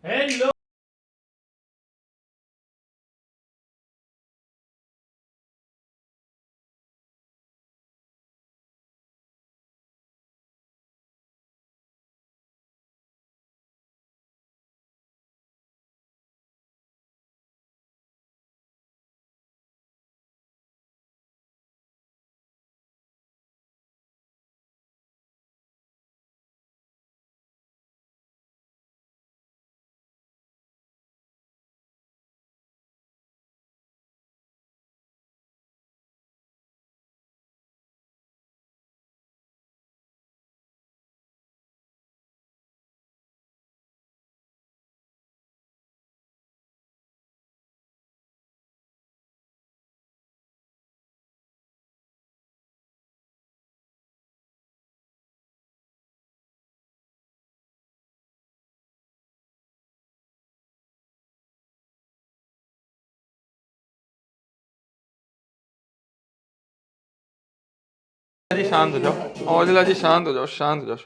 Hello. जी शांत हो जाओ। औजला जी शांत हो जाओ, शांत हो जाओ।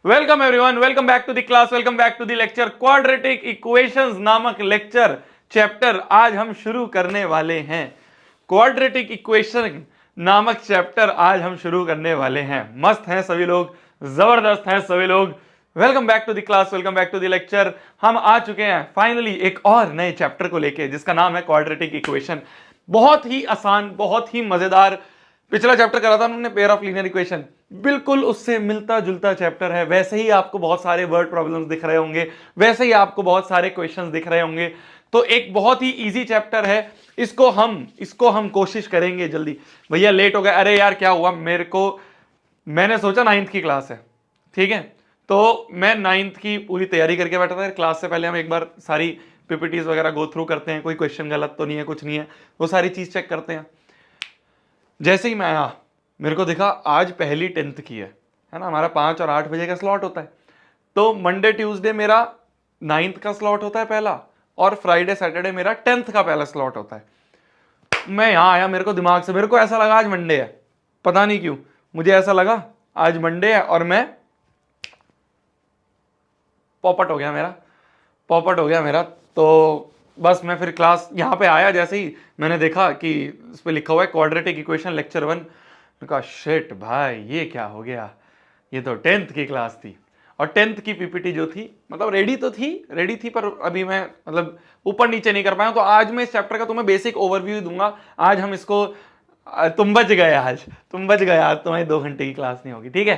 Welcome everyone, welcome back to the class, welcome back to the lecture. Quadratic equations नामक लेक्चर चैप्टर आज हम शुरू करने वाले हैं। क्वाड्रेटिक इक्वेशन नामक चैप्टर आज हम शुरू करने वाले हैं। मस्त हैं सभी लोग, जबरदस्त हैं सभी लोग। Welcome back to the class, welcome back to the lecture. हम आ चुके हैं फाइनली एक और नए चैप्टर को लेके, जिसका नाम है क्वाड्रेटिक इक्वेशन। बहुत ही आसान, बहुत ही मजेदार। पिछला चैप्टर करा था उन्होंने पेयर ऑफ लीनियर इक्वेशन, बिल्कुल उससे मिलता जुलता चैप्टर है। वैसे ही आपको बहुत सारे वर्ड प्रॉब्लम्स दिख रहे होंगे, वैसे ही आपको बहुत सारे क्वेश्चंस दिख रहे होंगे। तो एक बहुत ही इजी चैप्टर है। इसको हम कोशिश करेंगे जल्दी। भैया लेट हो गया, अरे यार क्या हुआ मेरे को, मैंने सोचा 9th की क्लास है, ठीक है, तो मैं 9th की पूरी तैयारी करके बैठा था। क्लास से पहले हम एक बार सारी पीपीटीज वगैरह गो थ्रू करते हैं, कोई क्वेश्चन गलत तो नहीं है, कुछ नहीं है, वो सारी चीज चेक करते हैं। जैसे ही मैं आया, मेरे को दिखा आज पहली 10th की है ना, हमारा 5 और 8 बजे का स्लॉट होता है। तो मंडे ट्यूसडे मेरा 9th का स्लॉट होता है पहला, और फ्राइडे सैटरडे मेरा 10th का पहला स्लॉट होता है। मैं यहाँ आया, मेरे को दिमाग से मेरे को ऐसा लगा आज मंडे है, पता नहीं क्यों मुझे ऐसा लगा आज मंडे है, और मैं पॉपट हो गया मेरा, पॉपट हो गया मेरा। तो बस मैं फिर क्लास यहाँ पे आया, जैसे ही मैंने देखा कि इस पे लिखा हुआ है क्वाड्रेटिक इक्वेशन लेक्चर 1, कहा शिट भाई ये क्या हो गया, ये तो 10th की क्लास थी। और 10th की पीपीटी जो थी, मतलब रेडी थी पर अभी मैं मतलब ऊपर नीचे नहीं कर पाया। तो आज मैं इस चैप्टर का तुम्हें बेसिक ओवरव्यू दूंगा। आज हम इसको तुम बच गए, आज तुम बच गए, आज तुम्हारी 2 घंटे की क्लास नहीं होगी, ठीक है,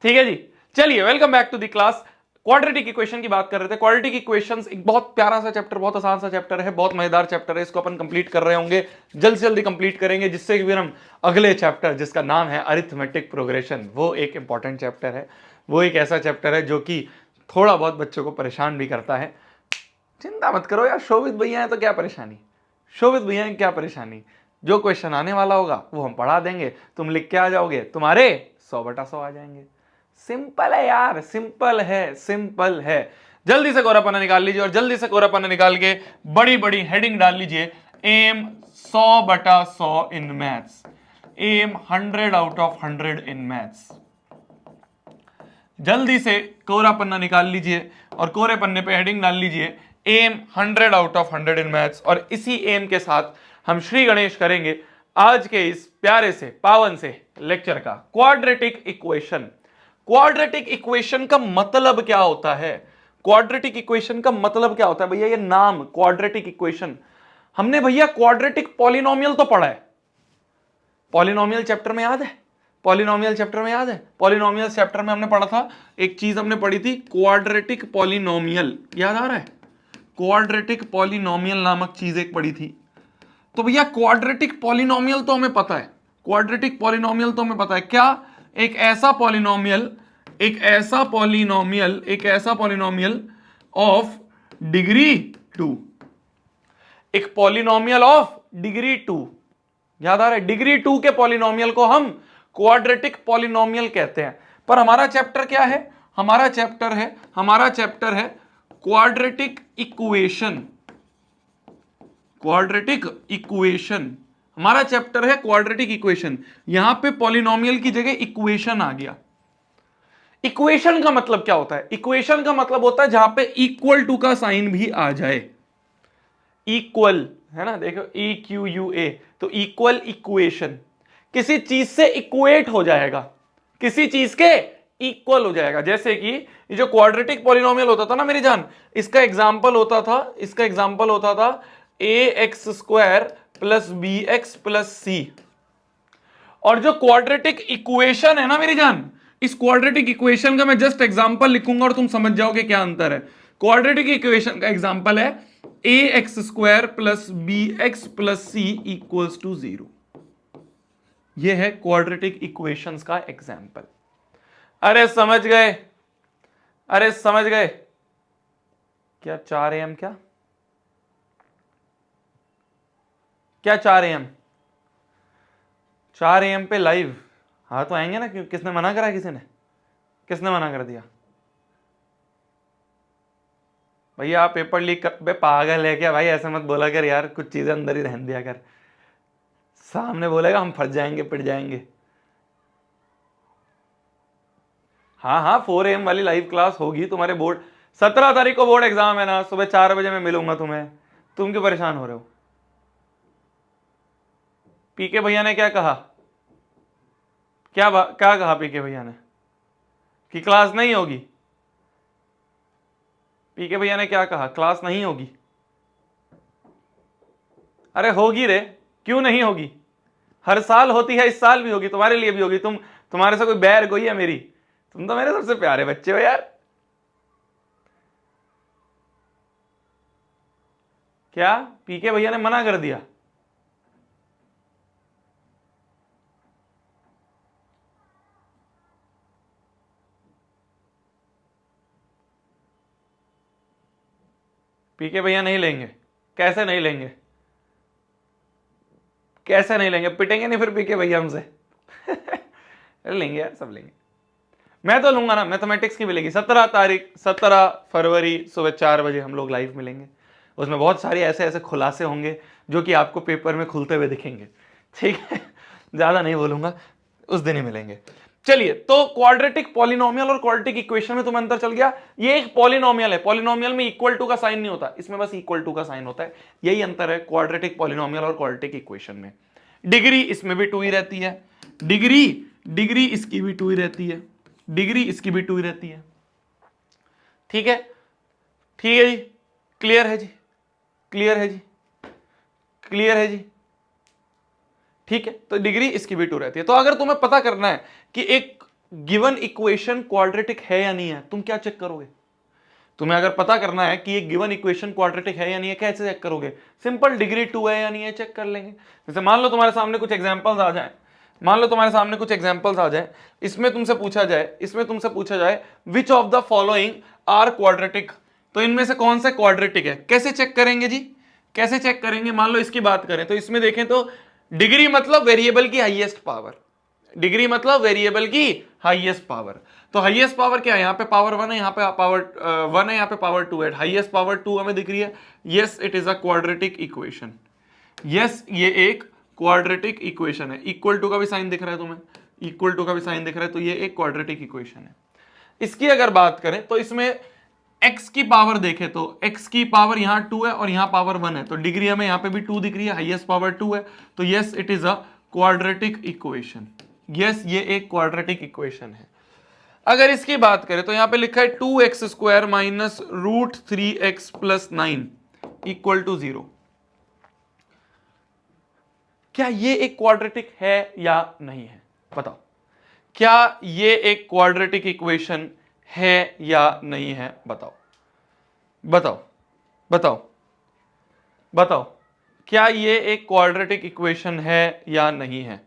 ठीक है जी। चलिए welcome back to the class. Quadratic equation की बात कर रहे थे। क्वाड्रेटिक इक्वेशंस एक बहुत प्यारा सा चैप्टर, बहुत आसान सा चैप्टर है, बहुत मजेदार चैप्टर है। इसको अपन कंप्लीट कर रहे होंगे, जल्द से जल्दी कंप्लीट करेंगे, जिससे कि फिर हम अगले चैप्टर जिसका नाम है अरिथमेटिक प्रोग्रेशन, वो एक इंपॉर्टेंट चैप्टर है। वो एक ऐसा चैप्टर है जो कि थोड़ा बहुत बच्चों को परेशान भी करता है। चिंता मत करो यार, शोभित भैया है तो क्या परेशानी, शोभित भैया है क्या परेशानी। जो क्वेश्चन आने वाला होगा वो हम पढ़ा देंगे, तुम लिख के आ जाओगे, तुम्हारे 100/100 आ जाएंगे। सिंपल है यार, सिंपल है, सिंपल है। जल्दी से कोरा पन्ना निकाल लीजिए, और जल्दी से कोरा पन्ना निकाल के बड़ी बड़ी हेडिंग डाल लीजिए। Aim 100/100 in maths, aim 100/100 in maths. जल्दी से कोरा पन्ना निकाल लीजिए और कोरे पन्ने पे हेडिंग डाल लीजिए एम 100/100 इन मैथ्स। और इसी एम के साथ हम श्री गणेश करेंगे आज के इस प्यारे से पावन से लेक्चर का क्वाड्रेटिक इक्वेशन। क्वाड्रेटिक इक्वेशन का मतलब क्या होता है, क्वाड्रेटिक इक्वेशन का मतलब क्या होता है भैया, ये नाम क्वाड्रेटिक इक्वेशन। हमने भैया क्वाड्रेटिक पॉलिनोमियल तो पढ़ा है, पॉलिनोमियल चैप्टर में याद है, पॉलिनोमियल चैप्टर में याद है, पॉलिनोमियल चैप्टर में हमने पढ़ा था, एक चीज हमने पढ़ी थी क्वाड्रेटिक पॉलिनोमियल, याद आ रहा है, क्वाड्रेटिक पॉलिनोमियल नामक चीज एक पढ़ी थी। तो भैया क्वाड्रेटिक पॉलिनोमियल तो हमें पता है, क्वाड्रेटिक पॉलिनोमियल तो हमें पता है क्या, एक ऐसा पॉलिनोमियल, एक ऐसा पॉलिनोमियल ऑफ डिग्री 2, एक पॉलिनोमियल ऑफ डिग्री 2, याद आ रहा है, डिग्री 2 के पॉलिनोमियल को हम क्वाड्रेटिक पॉलिनोमियल कहते हैं। पर हमारा चैप्टर क्या है, हमारा चैप्टर है क्वाड्रेटिक इक्वेशन, क्वाड्रेटिक इक्वेशन हमारा चैप्टर है क्वाड्रेटिक इक्वेशन। यहां पे पॉलिनोमियल की जगह इक्वेशन आ गया। इक्वेशन का मतलब क्या होता है? इक्वेशन का मतलब होता है जहां पे इक्वल टू का साइन भी आ जाए। इक्वल है ना, देखो EQUA, तो इक्वल इक्वेशन, किसी चीज से इक्वेट हो जाएगा, किसी चीज के इक्वल हो जाएगा। जैसे कि ये जो क्वाड्रेटिक पॉलिनोमियल होता था ना मेरी जान, इसका एग्जांपल होता था AX² plus BX plus C। और जो क्वाड्रेटिक इक्वेशन है ना मेरी जान, इस क्वाड्रेटिक इक्वेशन का मैं जस्ट एग्जांपल लिखूंगा और तुम समझ जाओगे क्या अंतर है। क्वाड्रेटिक इक्वेशन का एग्जांपल है AX² plus BX plus C equals to 0। यह है क्वाड्रेटिक इक्वेशंस का एग्जांपल। अरे समझ गए, अरे समझ गए क्या? 4 AM क्या 4 AM? 4 AM पे लाइव? हाँ तो आएंगे ना, क्यों? किसने मना करा? किसने मना कर दिया? भैया आप पेपर लीक कर, बे पागल है क्या भाई? ऐसा मत बोला कर यार, कुछ चीजें अंदर ही रहने दिया कर, सामने बोलेगा हम फंस जाएंगे, पिट जाएंगे। हाँ हाँ 4 AM वाली लाइव क्लास होगी तुम्हारे बोर्ड, 17 तारीख को बोर्ड एग्जाम है ना, सुबह 4 बजे मैं मिलूंगा तुम्हें। तुम क्यों परेशान हो रहे हो? पीके भैया ने क्या कहा? क्या कहा पीके भैया ने? कि क्लास नहीं होगी? पीके भैया ने क्या कहा? क्लास नहीं होगी? अरे होगी रे, क्यों नहीं होगी? हर साल होती है, इस साल भी होगी, तुम्हारे लिए भी होगी। तुम्हारे से कोई बैर कोई है मेरी? तुम तो मेरे सबसे प्यारे बच्चे हो यार। क्या पीके भैया ने मना कर दिया? पीके भैया नहीं लेंगे? कैसे नहीं लेंगे? कैसे नहीं लेंगे? पिटेंगे नहीं फिर पीके भैया हमसे? लेंगे यार, सब लेंगे। मैं तो लूंगा ना, मैथमेटिक्स की मिलेगी 17 फरवरी सुबह 4 बजे हम लोग लाइव मिलेंगे। उसमें बहुत सारे ऐसे ऐसे खुलासे होंगे जो कि आपको पेपर में खुलते हुए दिखेंगे, ठीक है? ज्यादा नहीं बोलूंगा, उस दिन ही मिलेंगे। चलिए, तो क्वाड्रेटिक पॉलिनोमियल और क्वाड्रेटिक इक्वेशन में तुम्हें अंतर चल गया। ये एक पॉलिनोमियल है, पॉलिनोमियल में इक्वल टू का साइन नहीं होता, इसमें बस इक्वल टू का साइन होता है। यही अंतर है क्वाड्रेटिक पॉलिनोमियल और क्वाड्रेटिक इक्वेशन में। डिग्री इसमें भी 2 ही रहती है, डिग्री इसकी भी 2 ही रहती है, डिग्री इसकी भी 2 ही रहती है। ठीक है, ठीक है जी, क्लियर है जी, क्लियर है जी, क्लियर है जी। ठीक है, तो डिग्री इसकी भी 2 रहती है। तो अगर तुम्हें पता करना है कि एक गिवन इक्वेशन क्वाड्रेटिक है या नहीं है, तुम क्या चेक करोगे? तुम्हें अगर पता करना है कि एक गिवन इक्वेशन क्वाड्रेटिक है या नहीं है, कैसे चेक करोगे? सिंपल, डिग्री 2 है या नहीं है चेक कर लेंगे। जैसे मान लो तुम्हारे सामने कुछ एग्जांपल्स आ जाए, इसमें तुमसे पूछा जाए which of the following are quadratic, तो इनमें से कौन सा क्वाड्रेटिक है? कैसे चेक करेंगे जी? कैसे चेक करेंगे? मान लो इसकी बात करें तो इसमें देखें तो डिग्री मतलब वेरिएबल की हाईएस्ट पावर, डिग्री मतलब वेरिएबल की हाईएस्ट पावर। तो हाईएस्ट पावर क्या है? यहां पे पावर 1 है, यहां पे पावर 1 है, यहां पे पावर 2 है, हाईएस्ट पावर 2 हमें दिख रही है। Yes, it is a quadratic equation. Yes, ये एक क्वाड्रेटिक इक्वेशन है। इक्वल टू का भी साइन दिख रहा है तुम्हें, इक्वल टू का भी साइन दिख रहा है, तो ये एक क्वाड्रेटिक इक्वेशन है। इसकी अगर बात करें तो इसमें x की पावर देखें तो x की पावर यहां 2 है और यहां पावर 1 है, तो डिग्री हमें यहां पे भी 2 दिख रही है, हाईएस्ट पावर 2 है, तो yes it is a quadratic equation. Yes, ये एक क्वाड्रेटिक इक्वेशन है। अगर इसकी बात करें तो यहां पे लिखा है 2x² minus root 3x plus 9 equal to 0। क्या ये एक क्वाड्रेटिक है या नहीं है? बताओ, क्या ये एक क्वाड्रेटिक इक्वेशन है या नहीं है? बताओ बताओ बताओ बताओ, क्या ये एक क्वाड्रेटिक इक्वेशन है या नहीं है?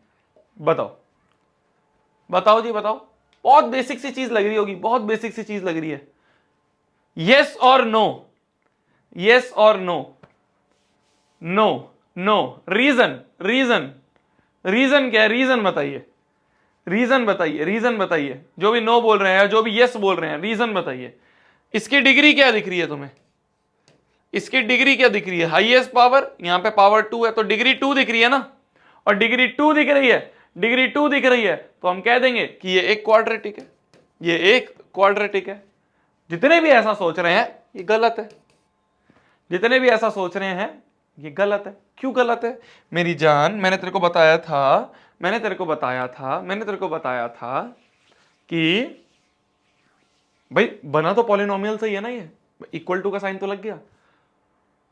बताओ बताओ जी, बताओ। बहुत बेसिक सी चीज लग रही होगी, बहुत बेसिक सी चीज लग रही है। यस और नो, यस और no, no no. Reason, reason, reason क्या है? रीजन बताइए, रीजन बताइए, रीजन बताइए। जो भी नो बोल रहे हैं, जो भी यस बोल रहे हैं, रीजन बताइए। इसकी डिग्री क्या दिख रही है तुम्हें? इसकी डिग्री क्या दिख रही है? हाईएस्ट पावर, यहां पे पावर 2 है, तो डिग्री 2 दिख रही है ना, और डिग्री 2 दिख रही है, डिग्री 2 दिख रही है, तो हम कह देंगे कि ये एक क्वाड्रेटिक है। ये एक क्वाड्रेटिक है। जितने भी ऐसा सोच रहे हैं ये गलत है, जितने भी ऐसा सोच रहे हैं ये गलत है। क्यों गलत है मेरी जान? मैंने तेरे को बताया था कि भाई बना तो पॉलिनोमियल से ही है ना, ये इक्वल टू का साइन तो लग गया।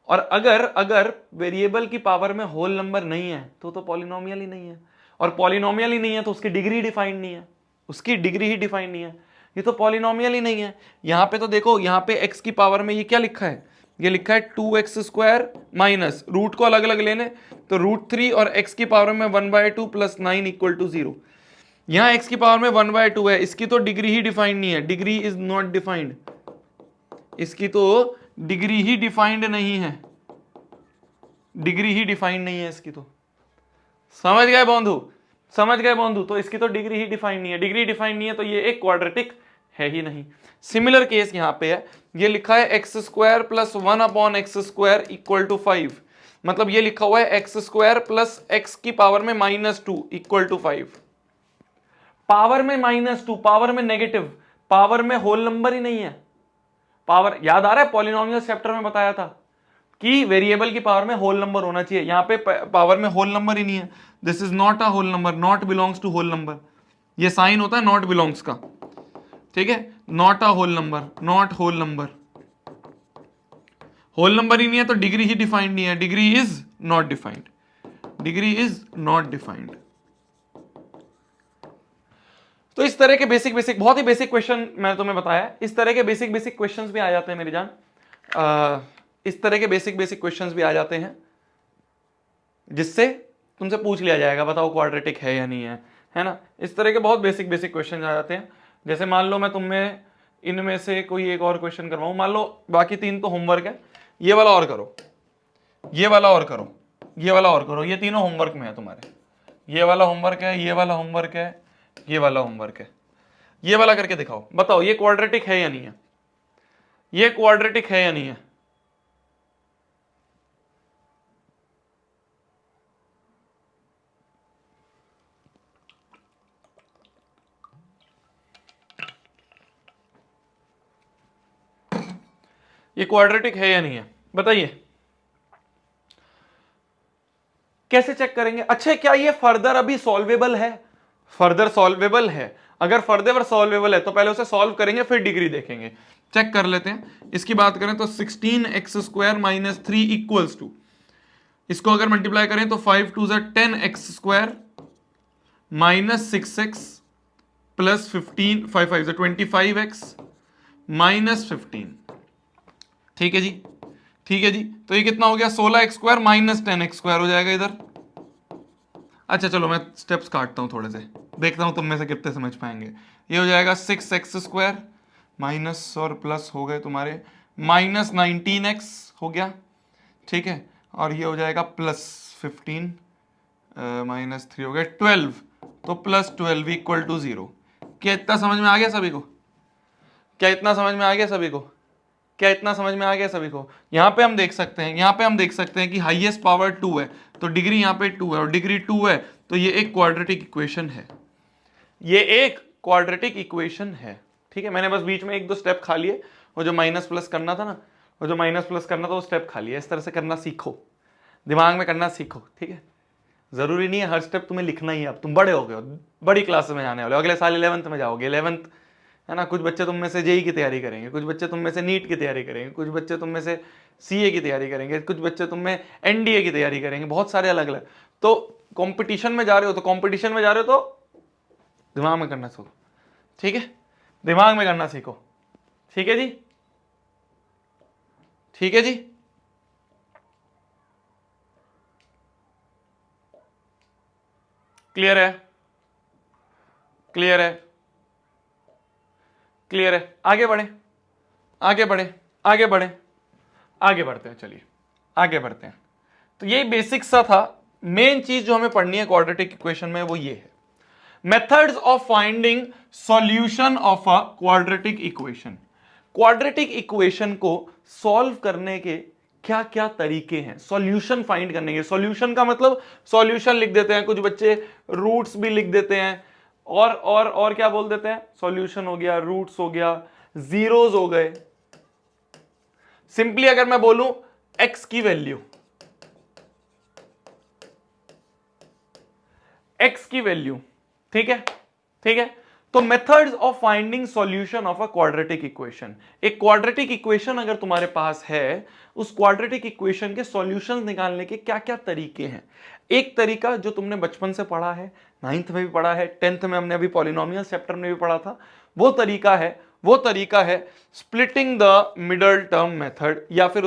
और अगर वेरिएबल की पावर में होल नंबर नहीं है तो पॉलिनोमियल ही नहीं है, और पॉलिनोमियल ही नहीं है तो उसकी डिग्री डिफाइंड नहीं है, उसकी डिग्री ही डिफाइंड नहीं है, ये तो पॉलिनोमियल ही नहीं है। यहां पे तो देखो, यहां पे x की पावर में ये क्या लिखा है, ये लिखा है 2x² माइनस रूट को अलग अलग लेने तो √3 और x की पावर में 1/2 प्लस 9 इक्वल टू 0। यहां x की पावर में 1/2 है, इसकी तो डिग्री ही डिफाइंड नहीं है, डिग्री इज नॉट डिफाइंड, इसकी तो डिग्री ही डिफाइंड नहीं है, डिग्री ही डिफाइंड नहीं है इसकी तो। समझ गए बंधु? समझ गए बंधु? तो इसकी तो डिग्री ही डिफाइंड नहीं है, डिग्री डिफाइंड नहीं है तो ये एक क्वाड्रेटिक है ही नहीं। सिमिलर केस यहां पे है, ये लिखा है x² plus 1/x² equal to 5, मतलब ये लिखा हुआ है x² प्लस x की पावर में -2 इक्वल टू 5। पावर में -2, पावर में नेगेटिव, पावर में होल नंबर ही नहीं है। पावर याद आ रहा है, पॉलिनोमियल चैप्टर में बताया था कि वेरिएबल की पावर में होल नंबर होना चाहिए, यहां पे पावर में होल नंबर ही नहीं है। This is not a whole number, not belongs to whole number, ये साइन होता है नॉट बिलोंग्स का, ठीक है, not a whole number, not whole number, whole number ही नहीं है तो डिग्री ही डिफाइंड नहीं है, degree is not defined, degree is not defined. तो इस तरह के बेसिक बहुत ही बेसिक क्वेश्चन मैंने तुम्हें बताया, इस तरह के बेसिक क्वेश्चंस भी आ जाते हैं मेरी जान, इस तरह के बेसिक क्वेश्चंस भी आ जाते हैं जिससे तुमसे पूछ लिया जाएगा बताओ क्वाड्रेटिक है या नहीं है ना। इस तरह के बहुत बेसिक क्वेश्चन आ जाते हैं। जैसे मान लो मैं तुम्हें इनमें से कोई एक और क्वेश्चन करवाऊं, मान लो बाकी 3 तो होमवर्क है, ये वाला और करो, ये वाला और करो, ये वाला और करो, ये तीनों होमवर्क में है तुम्हारे, ये वाला होमवर्क है, ये वाला होमवर्क है, ये वाला होमवर्क है, ये वाला करके दिखाओ, बताओ ये क्वाड्रेटिक है या नहीं है, ये क्वाड्रेटिक है या नहीं है। ये क्वाड्रेटिक है या नहीं है बताइए। कैसे चेक करेंगे? अच्छा क्या ये फर्दर अभी सॉल्वेबल है? फर्दर सॉल्वेबल है, अगर फर्दर सॉल्वेबल है तो पहले उसे सॉल्व करेंगे फिर डिग्री देखेंगे। चेक कर लेते हैं। इसकी बात करें तो 16x² माइनस 3 इक्वल्स टू, इसको अगर मल्टीप्लाई करें तो 5 2 10x² minus 6x plus 15 5 5 25x minus 15। ठीक है जी, ठीक है जी, तो ये कितना हो गया 16x² माइनस 10x² हो जाएगा इधर। अच्छा चलो मैं स्टेप्स काटता हूं थोड़े से, देखता हूं तुम में से कितने समझ पाएंगे। ये हो जाएगा 6x² माइनस और प्लस हो गए तुम्हारे माइनस 19x हो गया, ठीक है, और ये हो जाएगा प्लस 15 माइनस 3 हो गया 12, तो प्लस 12 इक्वल टू 0। क्या इतना समझ में आ गया सभी को? क्या इतना समझ में आ गया सभी को? क्या इतना समझ में आ गया सभी को? यहां पे हम देख सकते हैं, यहां पे हम देख सकते हैं कि हाईएस्ट पावर 2 है तो डिग्री यहां पे 2 है, और डिग्री 2 है तो ये एक क्वाड्रेटिक इक्वेशन है, ये एक क्वाड्रेटिक इक्वेशन है। ठीक है, मैंने बस बीच में 1-2 स्टेप खा लिए, वो जो माइनस प्लस करना था ना, वो जो माइनस प्लस करना था वो स्टेप खा लिया। इस तरह से करना सीखो, दिमाग में करना सीखो, ठीक है। जरूरी नहीं है हर स्टेप तुम्हें लिखना ही है, अब तुम बड़े हो गए हो, बड़ी क्लास में जाने वाले हो, अगले साल 11th में जाओगे, 11th है ना। कुछ बच्चे तुम में से जेई की तैयारी करेंगे, कुछ बच्चे तुम में से नीट की तैयारी करेंगे, कुछ बच्चे तुम में से सीए की तैयारी करेंगे, कुछ बच्चे तुम में एनडीए की तैयारी करेंगे, बहुत सारे अलग अलग। तो कंपटीशन में जा रहे हो तो कंपटीशन में जा रहे हो तो दिमाग में करना सीखो, ठीक है, दिमाग में करना सीखो, ठीक है जी, ठीक है जी। क्लियर है? क्लियर है? क्लियर है? आगे बढ़े, आगे बढ़े, आगे बढ़े, आगे बढ़ते हैं, चलिए आगे बढ़ते हैं। तो ये बेसिक सा था। मेन चीज जो हमें पढ़नी है क्वाड्रेटिक इक्वेशन में वो ये है, methods of finding solution of a quadratic equation. Quadratic equation को सॉल्व करने के क्या क्या तरीके हैं, सॉल्यूशन फाइंड करने के। सॉल्यूशन का मतलब सॉल्यूशन लिख देते हैं कुछ बच्चे, रूट्स भी लिख देते हैं, और क्या बोल देते हैं, सॉल्यूशन हो गया, रूट्स हो गया, जीरोस हो गए। सिंपली अगर मैं बोलूं x की वैल्यू, x की वैल्यू, ठीक है, ठीक है। तो methods of finding solution of a quadratic equation, एक क्वाड्रेटिक इक्वेशन अगर तुम्हारे पास है, उस क्वाड्रेटिक इक्वेशन के सॉल्यूशंस निकालने के क्या क्या तरीके हैं। एक तरीका जो तुमने बचपन से पढ़ा है, 9th में भी पढ़ा है, 10th में हमने अभी पॉलिनोमियल चैप्टर में भी पढ़ा था, वो तरीका है splitting the middle term method, या फिर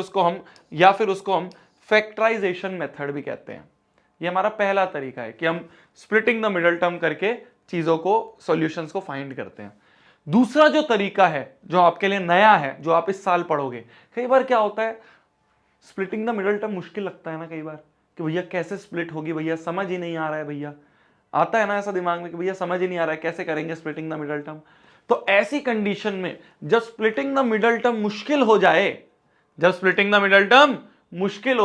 उसको हम फैक्टराइजेशन मेथड भी कहते हैं। ये हमारा पहला तरीका है कि हम स्प्लिटिंग द मिडल टर्म करके चीजों को, सॉल्यूशंस को फाइंड करते हैं। दूसरा जो तरीका है जो आपके लिए नया है, जो आप इस साल पढ़ोगे, कई बार क्या होता है, स्प्लिटिंग द मिडल टर्म मुश्किल लगता है ना कई बार, कि भैया कैसे स्प्लिट होगी, भैया समझ ही नहीं आ रहा है, भैया आता है ना ऐसा दिमाग में कि भैया समझ ही नहीं आ रहा है कैसे करेंगे स्प्लिटिंग द मिडल टर्म। तो ऐसी कंडीशन में जब स्प्लिटिंग द मिडल टर्म मुश्किल हो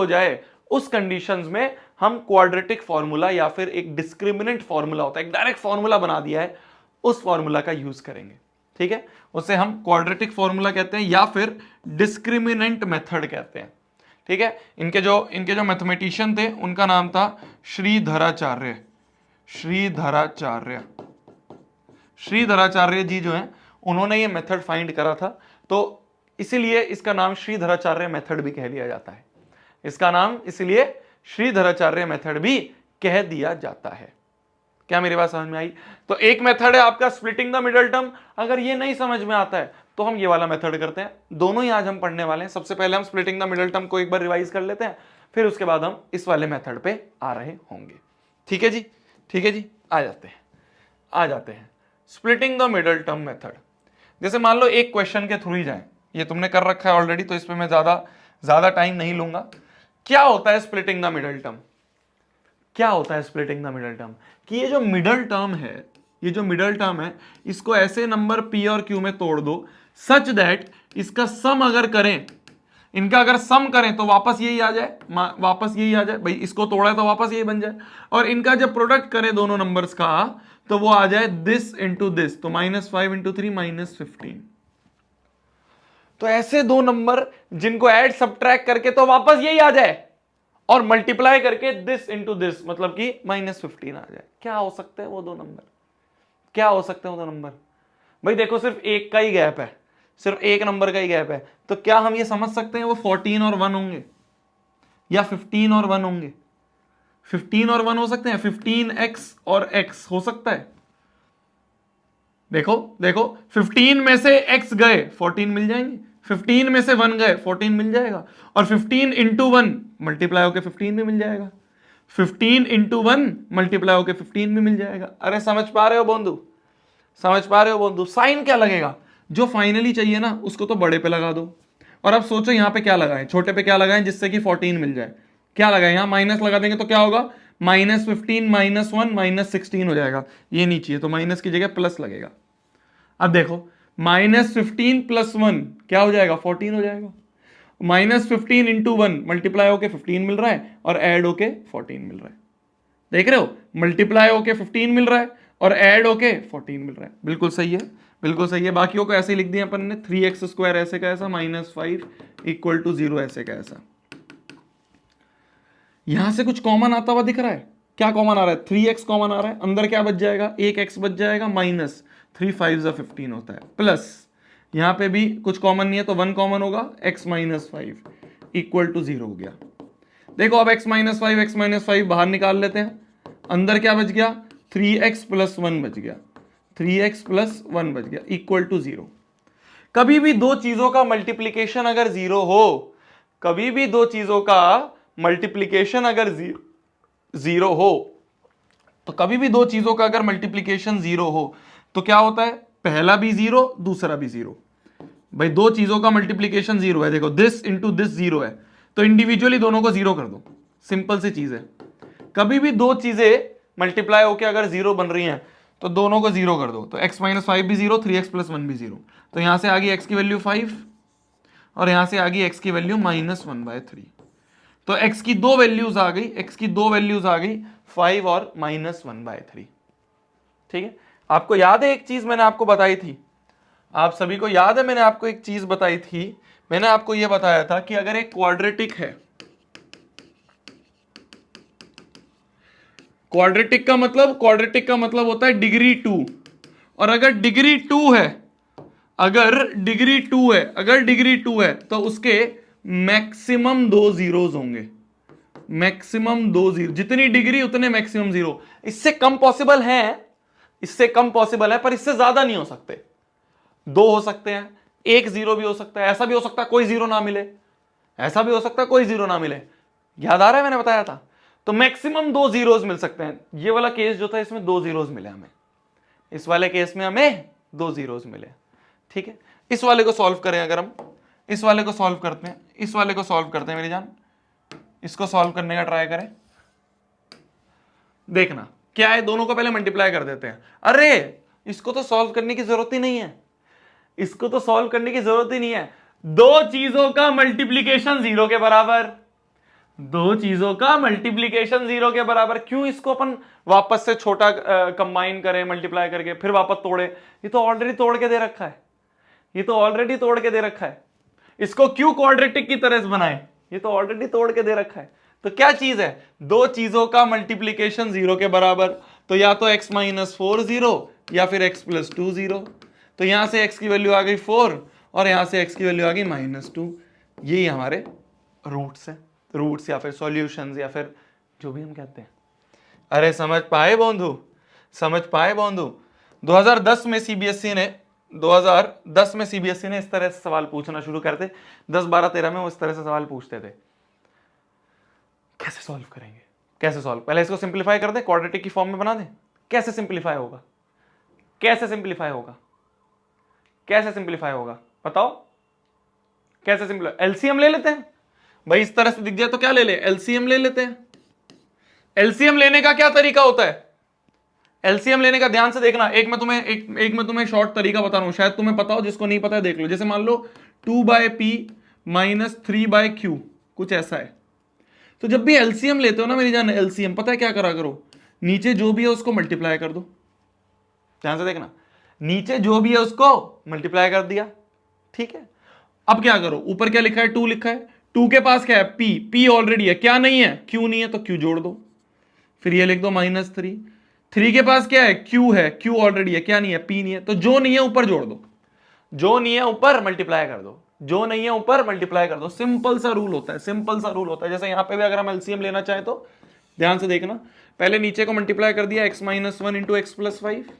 जाए, उस कंडीशंस में हम क्वाड्रेटिक फॉर्मूला या फिर एक डिस्क्रिमिनेंट फॉर्मूला होता है, एक डायरेक्ट फॉर्मूला बना दिया है, उस फॉर्मूला का यूज करेंगे, ठीक है। उसे हम क्वाड्रेटिक फॉर्मूला कहते हैं या फिर डिस्क्रिमिनेंट मेथड कहते हैं, ठीक है। इनके जो मैथमेटिशियन थे उनका नाम था श्रीधराचार्य जी जो हैं, उन्होंने ये मेथड फाइंड करा था, तो इसीलिए इसका नाम श्रीधराचार्य मेथड भी कह लिया जाता है। इसका नाम इसलिए श्रीधराचार्य मेथड भी कह दिया जाता है। क्या मेरी बात समझ में आई? तो एक मेथड है आपका स्प्लिटिंग द मिडल टर्म। अगर ये नहीं समझ में आता है तो हम ये वाला मेथड करते हैं। दोनों ही आज हम पढ़ने वाले हैं। सबसे पहले हम स्प्लिटिंग द मिडल टर्म को एक बार रिवाइज कर लेते हैं, फिर उसके बाद हम इस वाले मेथड पे आ रहे होंगे। ठीक है जी, ठीक है जी, आ जाते हैं splitting the middle term method. जैसे मान लो एक क्वेश्चन के थ्रू ही जाए, ये तुमने कर रखा है ऑलरेडी, तो इस पे मैं ज्यादा टाइम नहीं लूंगा। क्या होता है स्प्लिटिंग द मिडल टर्म? क्या होता है स्प्लिटिंग द मिडल टर्म? कि ये जो मिडल टर्म है, इसको ऐसे नंबर p और q में तोड़ दो सच दैट इसका सम अगर करें, इनका अगर सम करें तो वापस यही आ जाए, भाई इसको तोड़ा है तो वापस यही बन जाए, और इनका जब प्रोडक्ट करें दोनों नंबर्स का तो वो आ जाए दिस इंटू दिस, तो -5 इंटू 3 -15। तो ऐसे दो नंबर जिनको ऐड सब्ट्रैक्ट करके तो वापस यही आ जाए, और मल्टीप्लाई करके दिस इंटू दिस मतलब कि -15 आ जाए। क्या हो सकते हैं वो दो नंबर? भाई देखो, सिर्फ एक का ही गैप है, सिर्फ एक नंबर का ही गैप है, तो क्या हम ये समझ सकते हैं वो 14 और 1 होंगे या 15 और 1 होंगे? 15 और 1 हो सकते हैं, 15x और x हो सकता है। देखो 15 में से x गए 14 मिल जाएंगे, 15 में से 1 गए 14 मिल जाएगा, और 15 इंटू 1 मल्टीप्लाई होकर 15 भी मिल जाएगा, 15 इंटू 1 मल्टीप्लाई होकर 15 भी मिल जाएगा। अरे समझ पा रहे हो बंधु? साइन क्या लगेगा? जो फाइनली चाहिए ना उसको तो बड़े पे लगा दो, और अब सोचो यहाँ पे क्या लगाएं, छोटे पे क्या लगाएं जिससे कि 14 मिल जाए। क्या लगाएं? यहाँ माइनस लगा देंगे तो क्या होगा, -15 -1 -16 हो जाएगा। ये नहीं चाहिए तो माइनस की जगह प्लस लगेगा। अब देखो -15 + 1 क्या हो जाएगा, 14 हो जाएगा। -15 इंटू 1 मल्टीप्लाई होके 15 मिल रहा है और ऐड होके 14 मिल रहा है। देख रहे हो, मल्टीप्लाई होके 15 मिल रहा है और ऐड होके 14 मिल रहा है। बिल्कुल सही है। बाकियों को ऐसे ही लिख दिया अपन ने, 3x² ऐसे का ऐसा, -5 = 0 ऐसे का ऐसा। यहां से कुछ कॉमन आता हुआ दिख रहा है? क्या कॉमन आ रहा है? 3x कॉमन आ रहा है। अंदर क्या बच जाएगा, एक x बच जाएगा, माइनस 3 5 15 होता है, प्लस यहां पे भी कुछ कॉमन नहीं है तो 1 कॉमन होगा, x - 5 = 0 हो गया। देखो अब x - 5 बाहर निकाल लेते हैं। अंदर क्या बच गया, 3x + 1 बच गया, = 0। कभी भी दो चीजों का मल्टीप्लीकेशन अगर 0 हो, तो क्या होता है, पहला भी 0 दूसरा भी 0। भाई दो चीजों का मल्टीप्लीकेशन 0 है, देखो दिस इंटू दिस 0 है, तो इंडिविजुअली दोनों को 0 कर दो, सिंपल सी चीज है। कभी भी दो चीजें मल्टीप्लाई होकर अगर 0 बन रही हैं तो दोनों को 0 कर दो, तो x - 5 भी 0, 3x + 1 भी 0। तो यहां से आ गई x की वैल्यू 5 और यहां से आ गई x की वैल्यू -1/3। तो x की दो वैल्यूज आ गई, 5 और -1/3। ठीक है, आपको याद है एक चीज मैंने आपको बताई थी, आप सभी को याद है मैंने आपको एक चीज बताई थी, मैंने आपको यह बताया था कि अगर एक क्वाड्रेटिक है, क्वाड्रेटिक का मतलब होता है डिग्री 2, और अगर डिग्री 2 है, अगर डिग्री 2 है तो उसके मैक्सिमम 2 जीरोस होंगे, मैक्सिमम 2 जीरो, जितनी डिग्री उतने मैक्सिमम जीरो। इससे कम पॉसिबल है, पर इससे ज्यादा नहीं हो सकते। 2 हो सकते हैं, 1 जीरो भी हो सकता है, ऐसा भी हो सकता है कोई जीरो ना मिले, ऐसा भी हो सकता है कोई जीरो ना मिले। याद आ रहा है मैंने बताया था। तो मैक्सिमम 2 जीरोस मिल सकते हैं। ये वाला केस जो था इसमें 2 जीरोस मिले हमें, इस वाले केस में हमें 2 जीरोस मिले। ठीक है, इस वाले को सॉल्व करें, अगर हम इस वाले को सॉल्व करते हैं, इस वाले को सॉल्व करते हैं मेरी जान, इसको सॉल्व करने का ट्राई करें, देखना क्या है। दोनों को पहले मल्टीप्लाई कर देते हैं। अरे इसको तो सॉल्व करने की जरूरत ही नहीं है, इसको तो सॉल्व करने की जरूरत ही नहीं है। दो चीजों का मल्टीप्लीकेशन जीरो के बराबर, दो चीजों का मल्टीप्लीकेशन जीरो के बराबर। क्यों इसको अपन वापस से छोटा कंबाइन करें मल्टीप्लाई करके फिर वापस तोड़े, ये तो ऑलरेडी तोड़ के दे रखा है, ये तो ऑलरेडी तोड़ के दे रखा है। इसको क्यों क्वाड्रेटिक की तरह से बनाए, ये तो ऑलरेडी तोड़ के दे रखा है। तो क्या चीज है, दो चीजों का मल्टीप्लीकेशन जीरो के बराबर, तो या तो x माइनस 4 जीरो या फिर x प्लस 2 जीरो। तो यहां से x की वैल्यू आ गई 4 और यहां से x की वैल्यू आ गई -2। यही हमारे रूट्स है, रूट्स या फिर सॉल्यूशंस या फिर जो भी हम कहते हैं। अरे समझ पाए बंधु, समझ पाए बंधु। 2010 में सीबीएसई ने 2010 में सीबीएसई ने इस तरह से सवाल पूछना शुरू करते, 10, 12, 13 में वो इस तरह से सवाल पूछते थे। कैसे सॉल्व करेंगे, कैसे सॉल्व, पहले इसको सिंपलीफाई कर दें, क्वाड्रेटिक की फॉर्म में बना दें। कैसे सिंपलीफाई होगा, कैसे सिंपलीफाई होगा, कैसे सिंपलीफाई होगा बताओ, कैसे सिंपलीफाई। एलसीएम ले लेते हैं भाई, इस तरह से दिख जाए तो क्या ले ले, एलसीएम ले लेते हैं। एलसीएम लेने का क्या तरीका होता है, एलसीएम लेने का ध्यान से देखना। एक मैं तुम्हें शॉर्ट तरीका बता रहा हूं, शायद तुम्हें पता हो, जिसको नहीं पता है देख लो। जैसे मान लो 2/p माइनस 3/q, कुछ ऐसा है। तो जब भी एलसीएम लेते हो ना मेरी जान, एलसीएम पता है क्या करा करो, नीचे जो भी है उसको मल्टीप्लाई कर दो। ध्यान से देखना, नीचे जो भी है उसको मल्टीप्लाई कर दिया, ठीक है। अब क्या करो, ऊपर क्या लिखा है, 2 लिखा है, 2 के पास क्या है, p ऑलरेडी है, क्या नहीं है, q नहीं है, तो q जोड़ दो। फिर ये लिख दो -3, 3 के पास क्या है, q है, q ऑलरेडी है, क्या नहीं है, p नहीं है, तो जो नहीं है ऊपर जोड़ दो, जो नहीं है ऊपर मल्टीप्लाई कर दो, जो नहीं है ऊपर मल्टीप्लाई कर दो। सिंपल सा रूल होता है, सिंपल सा रूल होता है। जैसे यहां पे भी अगर हम एलसीएम लेना चाहें तो ध्यान से देखना, पहले नीचे को मल्टीप्लाई कर दिया, x minus 1 into x plus 5।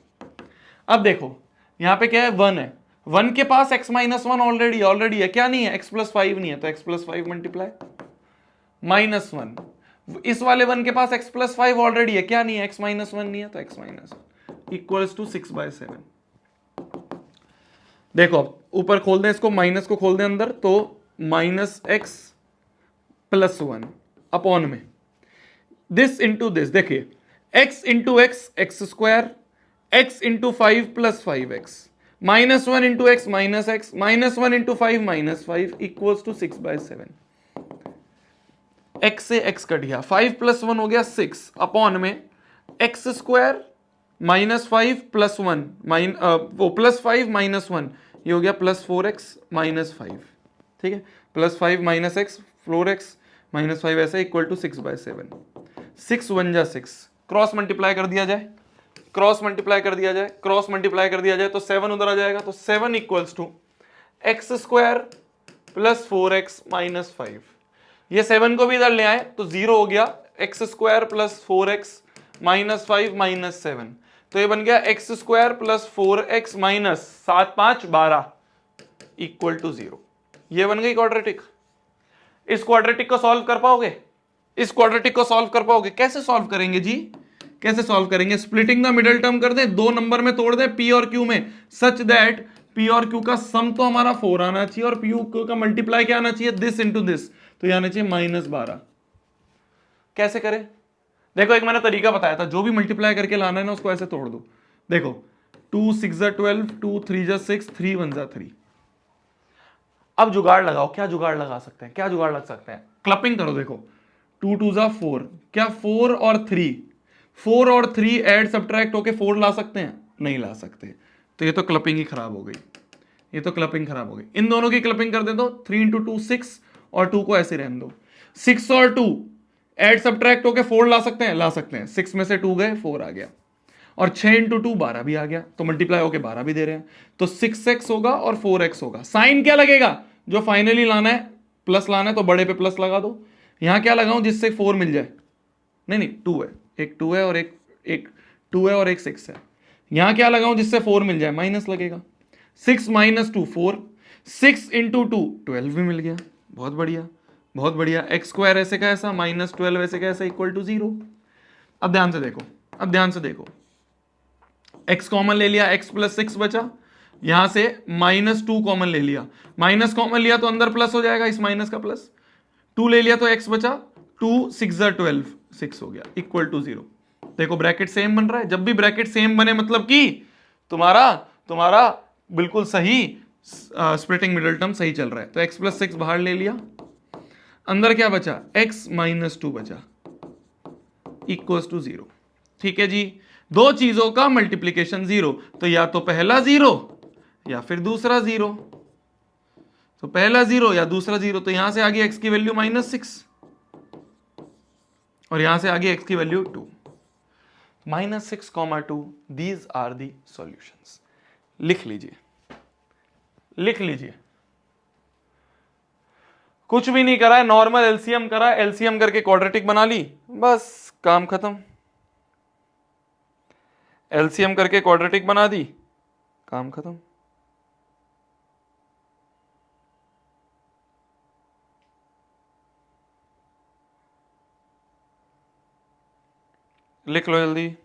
अब देखो यहां पे क्या है, 1 है, 1 के पास x माइनस 1 ऑलरेडी है, क्या नहीं है, x प्लस 5 नहीं है, तो x प्लस 5 मल्टीप्लाई -1। इस वाले 1 के पास x प्लस 5 ऑलरेडी है, क्या नहीं है, x माइनस 1 नहीं है, तो x माइनस इक्वल्स टू 6/7। देखो ऊपर खोल दें इसको, माइनस को खोल दें अंदर, तो -x प्लस 1 अपॉन में दिस इंटू दिस। देखिए x into X X square, x into 5 plus 5x, -1 into X -x, -1 into 5 -5 equals to 6/7। x से x कट गया, 5 प्लस 1 हो गया 6 अपॉन में एक्स स्क्वायर -5 प्लस 1 वो प्लस 5 -1, ये हो गया +4x -5, ठीक है, +5 -x 4x -5 ऐसे इक्वल टू 6/7। 6 1 जा 6, क्रॉस मल्टीप्लाई कर दिया जाए, क्रॉस मल्टीप्लाई कर दिया जाए, क्रॉस मल्टीप्लाई कर दिया जाए तो 7 उधर आ जाएगा, तो 7 equals to x square plus 4x -5। ये 7 को भी इधर ले आए तो 0 हो गया, एक्स स्क्वायर प्लस 4x -5 -7, तो ये बन गया x square plus 4x -7 5 12 equal to 0। ये बन गई क्वाड्रेटिक। इस क्वाड्रेटिक को सॉल्व कर पाओगे, इस क्वाड्रेटिक को सॉल्व कर पाओगे? कैसे सॉल्व करेंगे जी, कैसे सॉल्व करेंगे? स्प्लिटिंग द मिडिल टर्म कर दें, 2 नंबर में तोड़ दें p और q में, सच दैट p और q का सम तो हमारा 4 आना चाहिए और p और q का मल्टीप्लाई क्या आना चाहिए, दिस इंटू दिस, तो ये आना चाहिए -12। कैसे करें? देखो एक मैंने तरीका बताया था, जो भी मल्टीप्लाई करके लाना है ना उसको ऐसे तोड़ दो। देखो 2 6 12, 2 3 6, 3 1 3। अब जुगाड़ लगाओ, क्या जुगाड़ लगा सकते हैं, क्या जुगाड़ लग सकते हैं? क्लपिंग करो, देखो 2 2 4, क्या 4 और 3 ऐड सब्ट्रैक्ट होके 4 ला सकते हैं? नहीं ला सकते, तो ये तो क्लपिंग ही खराब हो गई, ये तो क्लपिंग खराब हो गई। इन दोनों की क्लपिंग कर दे दो, 3 इंटू 2 6 और 2 को ऐसे रहने दो। 6 और 2 एड सब्ट्रैक्ट होके 4 ला सकते हैं, ला सकते हैं। 6 में से 2 गए, 4 आ गया, और 6 इंटू 2 12 भी आ गया, तो मल्टीप्लाई होके 12 भी दे रहे हैं, तो 6x होगा और 4x होगा। साइन क्या लगेगा, जो फाइनली लाना है प्लस लाना है, तो बड़े पे प्लस लगा दो। यहां क्या लगाऊं जिससे 4 मिल जाए, नहीं 2 है, एक 2 है और एक 2 है और एक 6 है। यहां क्या लगाऊं जिससे 4 मिल जाए, माइनस लगेगा। 6 माइनस 2 4, 6 इंटू 2 12 भी मिल गया, बहुत बढ़िया बहुत बढ़िया। एक्स स्क्वायर ऐसे का ऐसा माइनस 12 ऐसे का ऐसा इक्वल टू 0। अब ध्यान से देखो, अब ध्यान से देखो, x कॉमन ले लिया, x प्लस 6 बचा, यहां से माइनस 2 कॉमन ले लिया, माइनस कॉमन लिया तो अंदर प्लस हो जाएगा, इस माइनस का प्लस, 2 ले लिया तो x बचा, 2 6 12 6 हो गया इक्वल टू 0। देखो ब्रैकेट सेम बन रहा है, जब भी ब्रैकेट सेम बने मतलब कि तुम्हारा तुम्हारा बिल्कुल सही स्प्लिटिंग मिडल टर्म सही चल रहा है। तो x प्लस 6 बाहर ले लिया, अंदर क्या बचा, x माइनस 2 बचा इक्वल्स टू 0। ठीक है जी, दो चीजों का मल्टीप्लीकेशन 0, तो या तो पहला 0 या फिर दूसरा 0, तो पहला 0 या दूसरा 0, तो यहां से आ गई x की वैल्यू -6 और यहां से आ गई x की value 2, -6, 2, these are the solutions. लिख लीजिए, लिख लीजिए, कुछ भी नहीं करा है, नॉर्मल एलसीएम करा, एलसीएम करके क्वाड्रेटिक बना ली, बस काम खत्म। एलसीएम करके क्वाड्रेटिक बना दी, काम खत्म। लिख लो जल्दी।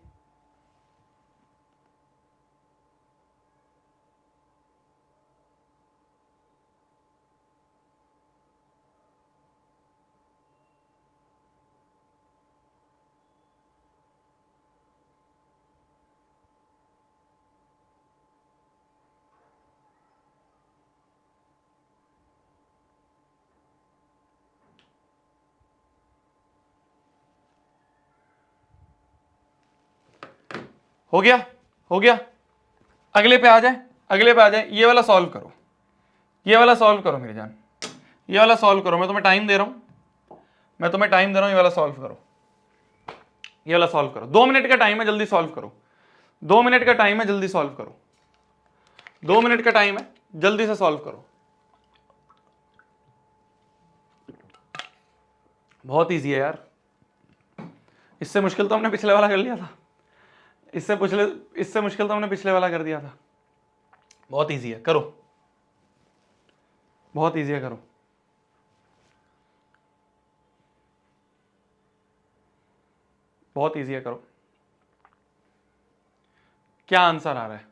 हो गया, हो गया, अगले पे आ जाए, अगले पे आ जाए। ये वाला सॉल्व करो, ये वाला सॉल्व करो मेरी जान, ये वाला सॉल्व करो, मैं तुम्हें टाइम दे रहा हूं, मैं तुम्हें टाइम दे रहा हूं, ये वाला सॉल्व करो, ये वाला सॉल्व करो। 2 मिनट का टाइम है, जल्दी सॉल्व करो। 2 मिनट का टाइम है, जल्दी सॉल्व करो। 2 मिनट का टाइम है, जल्दी से सॉल्व करो। बहुत इजी है यार, इससे मुश्किल तो हमने पिछले वाला कर लिया था, इससे मुश्किल तो हमने पिछले वाला कर दिया था। बहुत इजी है, करो, बहुत इजी है, करो। बहुत इजी है, करो। क्या आंसर आ रहा है?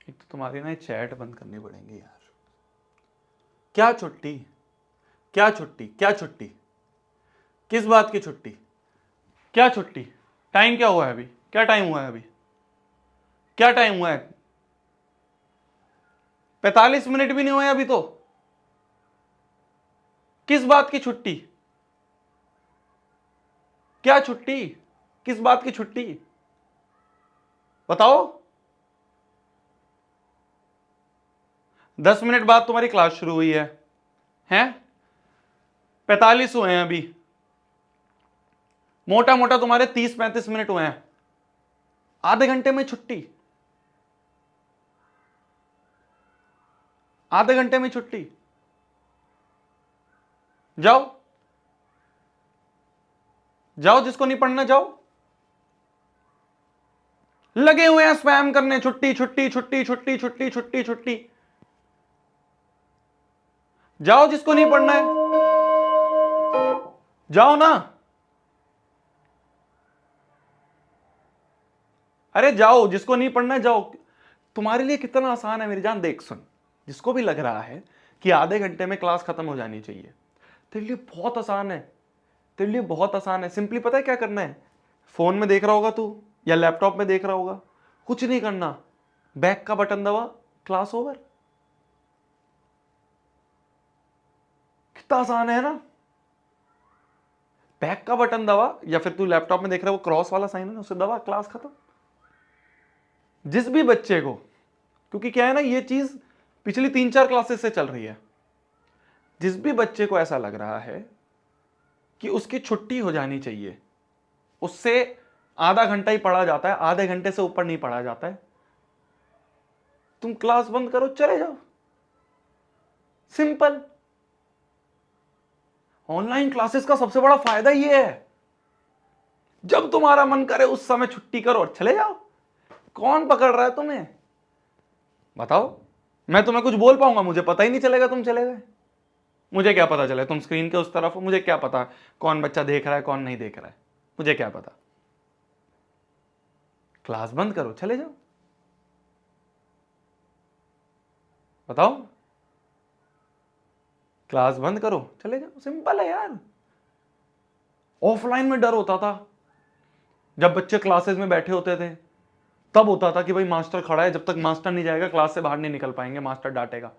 एक तो तुम्हारी ना चैट बंद करनी पड़ेगी यार। क्या छुट्टी, क्या छुट्टी, क्या छुट्टी, किस बात की छुट्टी, क्या छुट्टी? टाइम क्या हुआ है अभी, क्या टाइम हुआ है अभी, क्या टाइम हुआ है? 45 मिनट भी नहीं हुए अभी तो। किस बात की छुट्टी, क्या छुट्टी, किस बात की छुट्टी बताओ। 10 मिनट बाद तुम्हारी क्लास शुरू हुई है, हैं? 45 हुए हैं अभी, मोटा मोटा तुम्हारे 30-35 मिनट हुए हैं, आधे घंटे में छुट्टी, आधे घंटे में छुट्टी। जाओ जाओ, जिसको नहीं पढ़ना जाओ, लगे हुए हैं स्पैम करने, छुट्टी छुट्टी छुट्टी छुट्टी छुट्टी छुट्टी छुट्टी। जाओ, जिसको नहीं पढ़ना है जाओ ना, अरे जाओ, जिसको नहीं पढ़ना है जाओ। तुम्हारे लिए कितना आसान है मेरी जान, देख सुन, जिसको भी लग रहा है कि आधे घंटे में क्लास खत्म हो जानी चाहिए, तेरे लिए बहुत आसान है। तेरे लिए बहुत आसान है। सिंपली पता है क्या करना है? फोन में देख रहा होगा तू या लैपटॉप में देख रहा होगा, कुछ नहीं करना, बैक का बटन दबा, क्लास ओवर। कितना आसान है ना? बैक का बटन दबा, या फिर तू लैपटॉप में देख रहा है वो क्रॉस वाला साइन है उसे दबा, क्लास खत्म। जिस भी बच्चे को, क्योंकि क्या है ना, ये चीज पिछली 3-4 क्लासेस से चल रही है, जिस भी बच्चे को ऐसा लग रहा है कि उसकी छुट्टी हो जानी चाहिए, उससे आधा घंटा ही पढ़ा जाता है, आधे घंटे से ऊपर नहीं पढ़ा जाता है, तुम क्लास बंद करो, चले जाओ। सिंपल। ऑनलाइन क्लासेस का सबसे बड़ा फायदा यह है, जब तुम्हारा मन करे उस समय छुट्टी करो और चले जाओ। कौन पकड़ रहा है तुम्हें? बताओ। मैं तुम्हें कुछ बोल पाऊंगा? मुझे पता ही नहीं चलेगा तुम चले गए। मुझे क्या पता चले तुम स्क्रीन के उस तरफ हो? मुझे क्या पता कौन बच्चा देख रहा है कौन नहीं देख रहा है? मुझे क्या पता? क्लास बंद करो, चले जाओ। बताओ। क्लास बंद करो, चले जाओ। सिंपल है यार। ऑफलाइन में डर होता था, जब बच्चे क्लासेस में बैठे होते थे तब होता था कि भाई मास्टर खड़ा है, जब तक मास्टर नहीं जाएगा क्लास से बाहर नहीं निकल पाएंगे, मास्टर डांटेगा।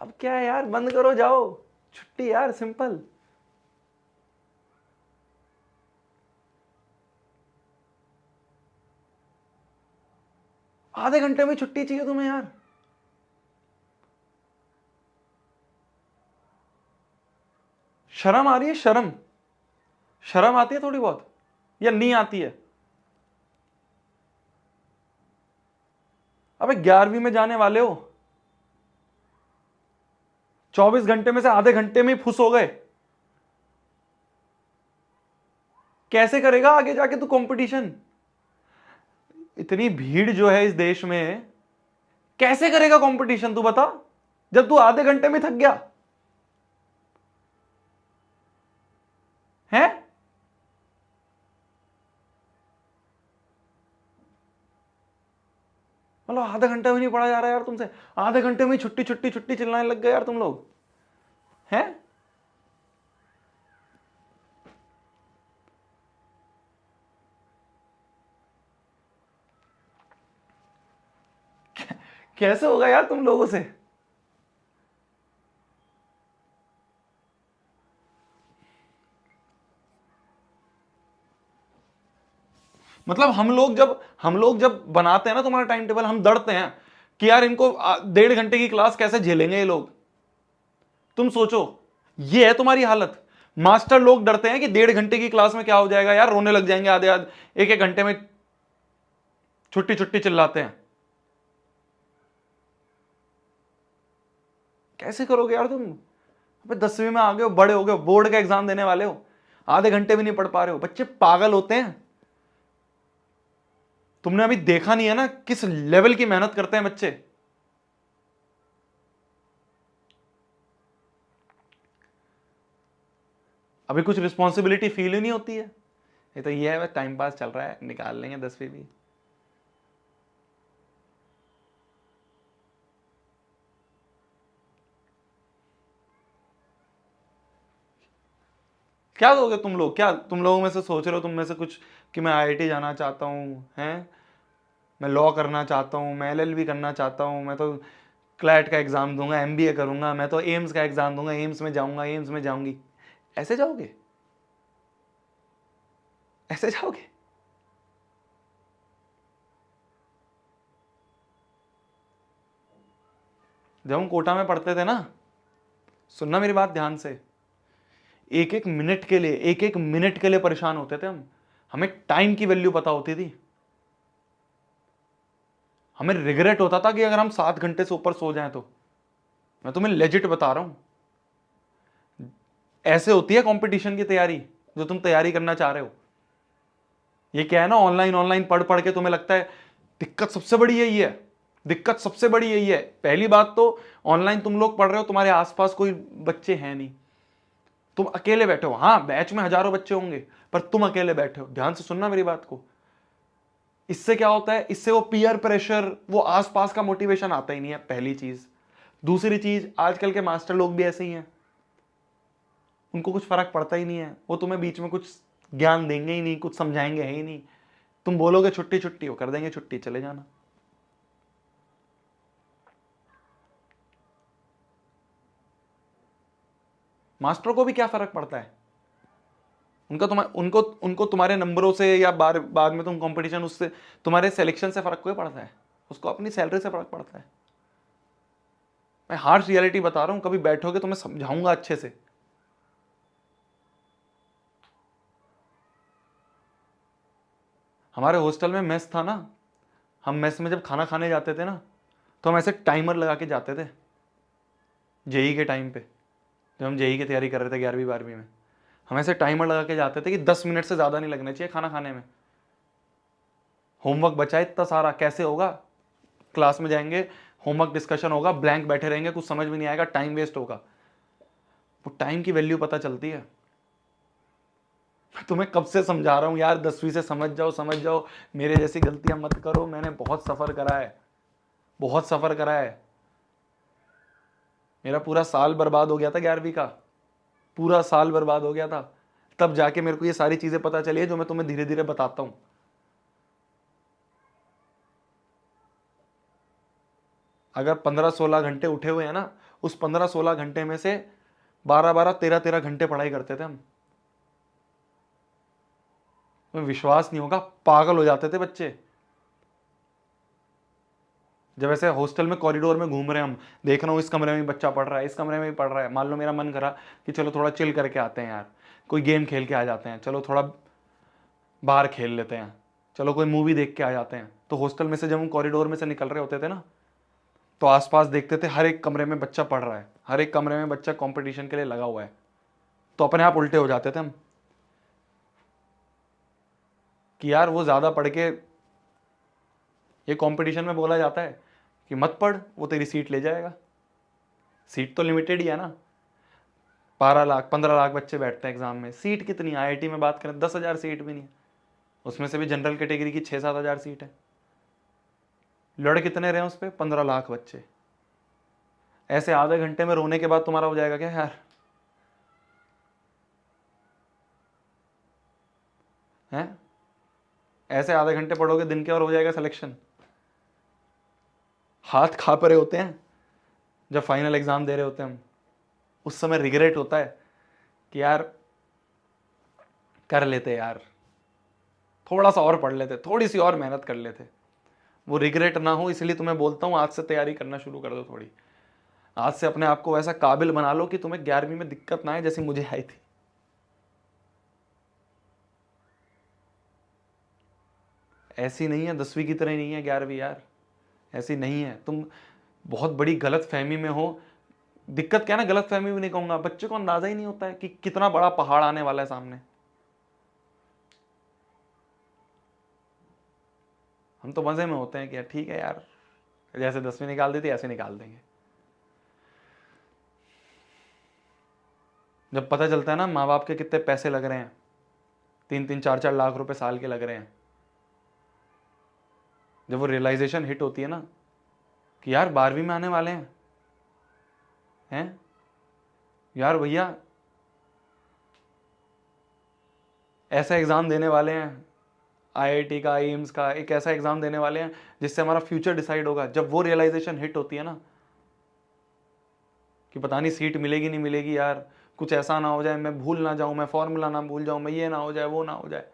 अब क्या है यार, बंद करो, जाओ, छुट्टी यार, सिंपल। आधे घंटे में छुट्टी चाहिए तुम्हें यार। शर्म आ रही है? शर्म शर्म आती है थोड़ी बहुत या नहीं आती है? अबे 11वीं में जाने वाले हो, 24 घंटे में से आधे घंटे में ही फुस हो गए। कैसे करेगा आगे जाके तू कंपटीशन? इतनी भीड़ जो है इस देश में, कैसे करेगा कंपटीशन तू बता, जब तू आधे घंटे में थक गया है? मतलब आधा घंटा भी नहीं पढ़ा जा रहा यार तुमसे, आधे घंटे में छुट्टी छुट्टी छुट्टी चिल्लाने लग गए यार तुम लोग हैं। कैसे होगा यार तुम लोगों से? मतलब हम लोग जब बनाते हैं ना तुम्हारा टाइम टेबल, हम डरते हैं कि यार इनको 1.5 घंटे की क्लास कैसे झेलेंगे ये लोग। तुम सोचो, ये है तुम्हारी हालत। मास्टर लोग डरते हैं कि 1.5 घंटे की क्लास में क्या हो जाएगा यार, रोने लग जाएंगे आधे आधे, एक एक घंटे में छुट्टी छुट्टी चिल्लाते हैं। कैसे करोगे यार तुम? अबे 10वीं में आ गए हो, बड़े हो गए, बोर्ड का एग्जाम देने वाले हो, आधे घंटे भी नहीं पढ़ पा रहे हो। बच्चे पागल होते हैं। तुमने अभी देखा नहीं है ना किस लेवल की मेहनत करते हैं बच्चे। अभी कुछ रिस्पॉन्सिबिलिटी फील ही नहीं होती है। ये तो ये है, टाइम पास चल रहा है, निकाल लेंगे 10वीं भी। क्या दोगे तुम लोग? क्या तुम लोगों में से सोच रहे हो, तुम में से कुछ, कि मैं आईआईटी जाना चाहता हूँ हैं, मैं लॉ करना चाहता हूँ, मैं एलएलबी करना चाहता हूँ, मैं तो क्लैट का एग्जाम दूंगा, एमबीए करूंगा, मैं तो एम्स का एग्जाम दूंगा, एम्स में जाऊंगा, एम्स में जाऊंगी। ऐसे जाओगे? ऐसे जाओगे? जब हम कोटा में पढ़ते थे ना, सुनना मेरी बात ध्यान से, एक एक मिनट के लिए, एक एक मिनट के लिए परेशान होते थे हम। हमें टाइम की वैल्यू पता होती थी। हमें रिग्रेट होता था कि अगर हम 7 घंटे से ऊपर सो जाएं तो। मैं तुम्हें लेजिट बता रहा हूं, ऐसे होती है कंपटीशन की तैयारी जो तुम तैयारी करना चाह रहे हो। ये क्या है ना, ऑनलाइन ऑनलाइन पढ़ पढ़ के तुम्हें लगता है, दिक्कत सबसे बड़ी यही है, दिक्कत सबसे बड़ी यही है। पहली बात तो ऑनलाइन तुम लोग पढ़ रहे हो, तुम्हारे आसपास कोई बच्चे हैं नहीं, तुम अकेले बैठे हो। हाँ, बैच में हजारों बच्चे होंगे पर तुम अकेले बैठे हो। ध्यान से सुनना मेरी बात को। इससे क्या होता है, इससे वो पीयर प्रेशर, वो आसपास का मोटिवेशन आता ही नहीं है, पहली चीज। दूसरी चीज, आजकल के मास्टर लोग भी ऐसे ही हैं। उनको कुछ फर्क पड़ता ही नहीं है, वो तुम्हें बीच में कुछ ज्ञान देंगे ही नहीं, कुछ समझाएंगे ही नहीं। तुम बोलोगे छुट्टी छुट्टी, वो कर देंगे छुट्टी, चले जाना। मास्टरों को भी क्या फर्क पड़ता है, उनको उनको तुम्हारे नंबरों से या बाद में तुम कंपटीशन, उससे तुम्हारे सिलेक्शन से फर्क कोई पड़ता है? उसको अपनी सैलरी से फर्क पड़ता है। मैं हार्श रियलिटी बता रहा हूं, कभी बैठोगे तो मैं समझाऊंगा अच्छे से। हमारे हॉस्टल में मेस था ना, हम मेस में जब खाना खाने जाते थे ना, तो हम ऐसे टाइमर लगा के जाते थे। जेई के टाइम पे, जब हम जेई की तैयारी कर रहे थे 11वीं 12वीं में, हम ऐसे टाइमर लगा के जाते थे कि 10 मिनट से ज़्यादा नहीं लगने चाहिए खाना खाने में। होमवर्क बचा है इतना सारा, कैसे होगा? क्लास में जाएंगे, होमवर्क डिस्कशन होगा, ब्लैंक बैठे रहेंगे, कुछ समझ में नहीं आएगा, टाइम वेस्ट होगा। वो टाइम की वैल्यू पता चलती है। तुम्हें कब से समझा रहा हूं यार, 10वीं से समझ जाओ, समझ जाओ, मेरे जैसी गलतियां मत करो। मैंने बहुत सफ़र करा है, बहुत सफ़र करा है। मेरा पूरा साल बर्बाद हो गया था 11वीं का, पूरा साल बर्बाद हो गया था। तब जाके मेरे को ये सारी चीज़ें पता चली है जो मैं तुम्हें धीरे धीरे बताता हूं। अगर 15-16 घंटे उठे हुए हैं ना, उस 15-16 घंटे में से 12-12, 13-13 घंटे पढ़ाई करते थे हम। तुम्हें विश्वास नहीं होगा, पागल हो जाते थे बच्चे। जब ऐसे हॉस्टल में कॉरिडोर में घूम रहे हैं, हम देख रहा हूँ इस कमरे में बच्चा पढ़ रहा है, इस कमरे में भी पढ़ रहा है। मान लो मेरा मन करा कि चलो थोड़ा चिल करके आते हैं यार, कोई गेम खेल के आ जाते हैं, चलो थोड़ा बाहर खेल लेते हैं, चलो कोई मूवी देख के आ जाते हैं। तो हॉस्टल में से जब हम कॉरिडोर में से निकल रहे होते थे ना, तो आसपास देखते थे हर एक कमरे में बच्चा पढ़ रहा है, हर एक कमरे में बच्चा कंपटीशन के लिए लगा हुआ है। तो अपने आप उल्टे हो जाते थे हम कि यार वो ज़्यादा पढ़ के, ये कंपटीशन में बोला जाता है कि मत पढ़, वो तेरी सीट ले जाएगा। सीट तो लिमिटेड ही है ना, 12 लाख 15 लाख बच्चे बैठते हैं एग्जाम में, सीट कितनी? आईआईटी में बात करें 10,000 सीट भी नहीं, उसमें से भी जनरल कैटेगरी की 6-7 हज़ार सीट है। लड़ कितने रहे उस पर? 15 लाख बच्चे। ऐसे आधे घंटे में रोने के बाद तुम्हारा हो जाएगा क्या यार? हैं? ऐसे आधे घंटे पढ़ोगे दिन के और हो जाएगा सिलेक्शन। हाथ कांप रहे होते हैं जब फाइनल एग्जाम दे रहे होते हैं हम, उस समय रिग्रेट होता है कि यार कर लेते, यार थोड़ा सा और पढ़ लेते, थोड़ी सी और मेहनत कर लेते। वो रिग्रेट ना हो, इसलिए तुम्हें बोलता हूँ आज से तैयारी करना शुरू कर दो थोड़ी। आज से अपने आप को वैसा काबिल बना लो कि तुम्हें 11वीं में दिक्कत ना आए जैसी मुझे आई थी। ऐसी नहीं है, 10वीं की तरह नहीं है 11वीं यार, ऐसी नहीं है। तुम बहुत बड़ी गलत फहमी में हो। दिक्कत क्या है ना, गलत फहमी भी नहीं कहूंगा, बच्चे को अंदाजा ही नहीं होता है कि कितना बड़ा पहाड़ आने वाला है सामने। हम तो मजे में होते हैं कि यार ठीक है यार, जैसे 10वीं निकाल दी थी ऐसे निकाल देंगे। जब पता चलता है ना माँ बाप के कितने पैसे लग रहे हैं, 3-3 4-4 लाख रुपए साल के लग रहे हैं, जब वो रियलाइजेशन हिट होती है ना कि यार 12वीं में आने वाले हैं यार, भैया ऐसा एग्ज़ाम देने वाले हैं, आईआईटी का, एम्स का, एक ऐसा एग्ज़ाम देने वाले हैं जिससे हमारा फ्यूचर डिसाइड होगा। जब वो रियलाइजेशन हिट होती है ना कि पता नहीं सीट मिलेगी नहीं मिलेगी यार, कुछ ऐसा ना हो जाए, मैं भूल ना जाऊं, मैं फॉर्मूला ना भूल जाऊं, मैं ये ना हो जाए, वो ना हो जाए।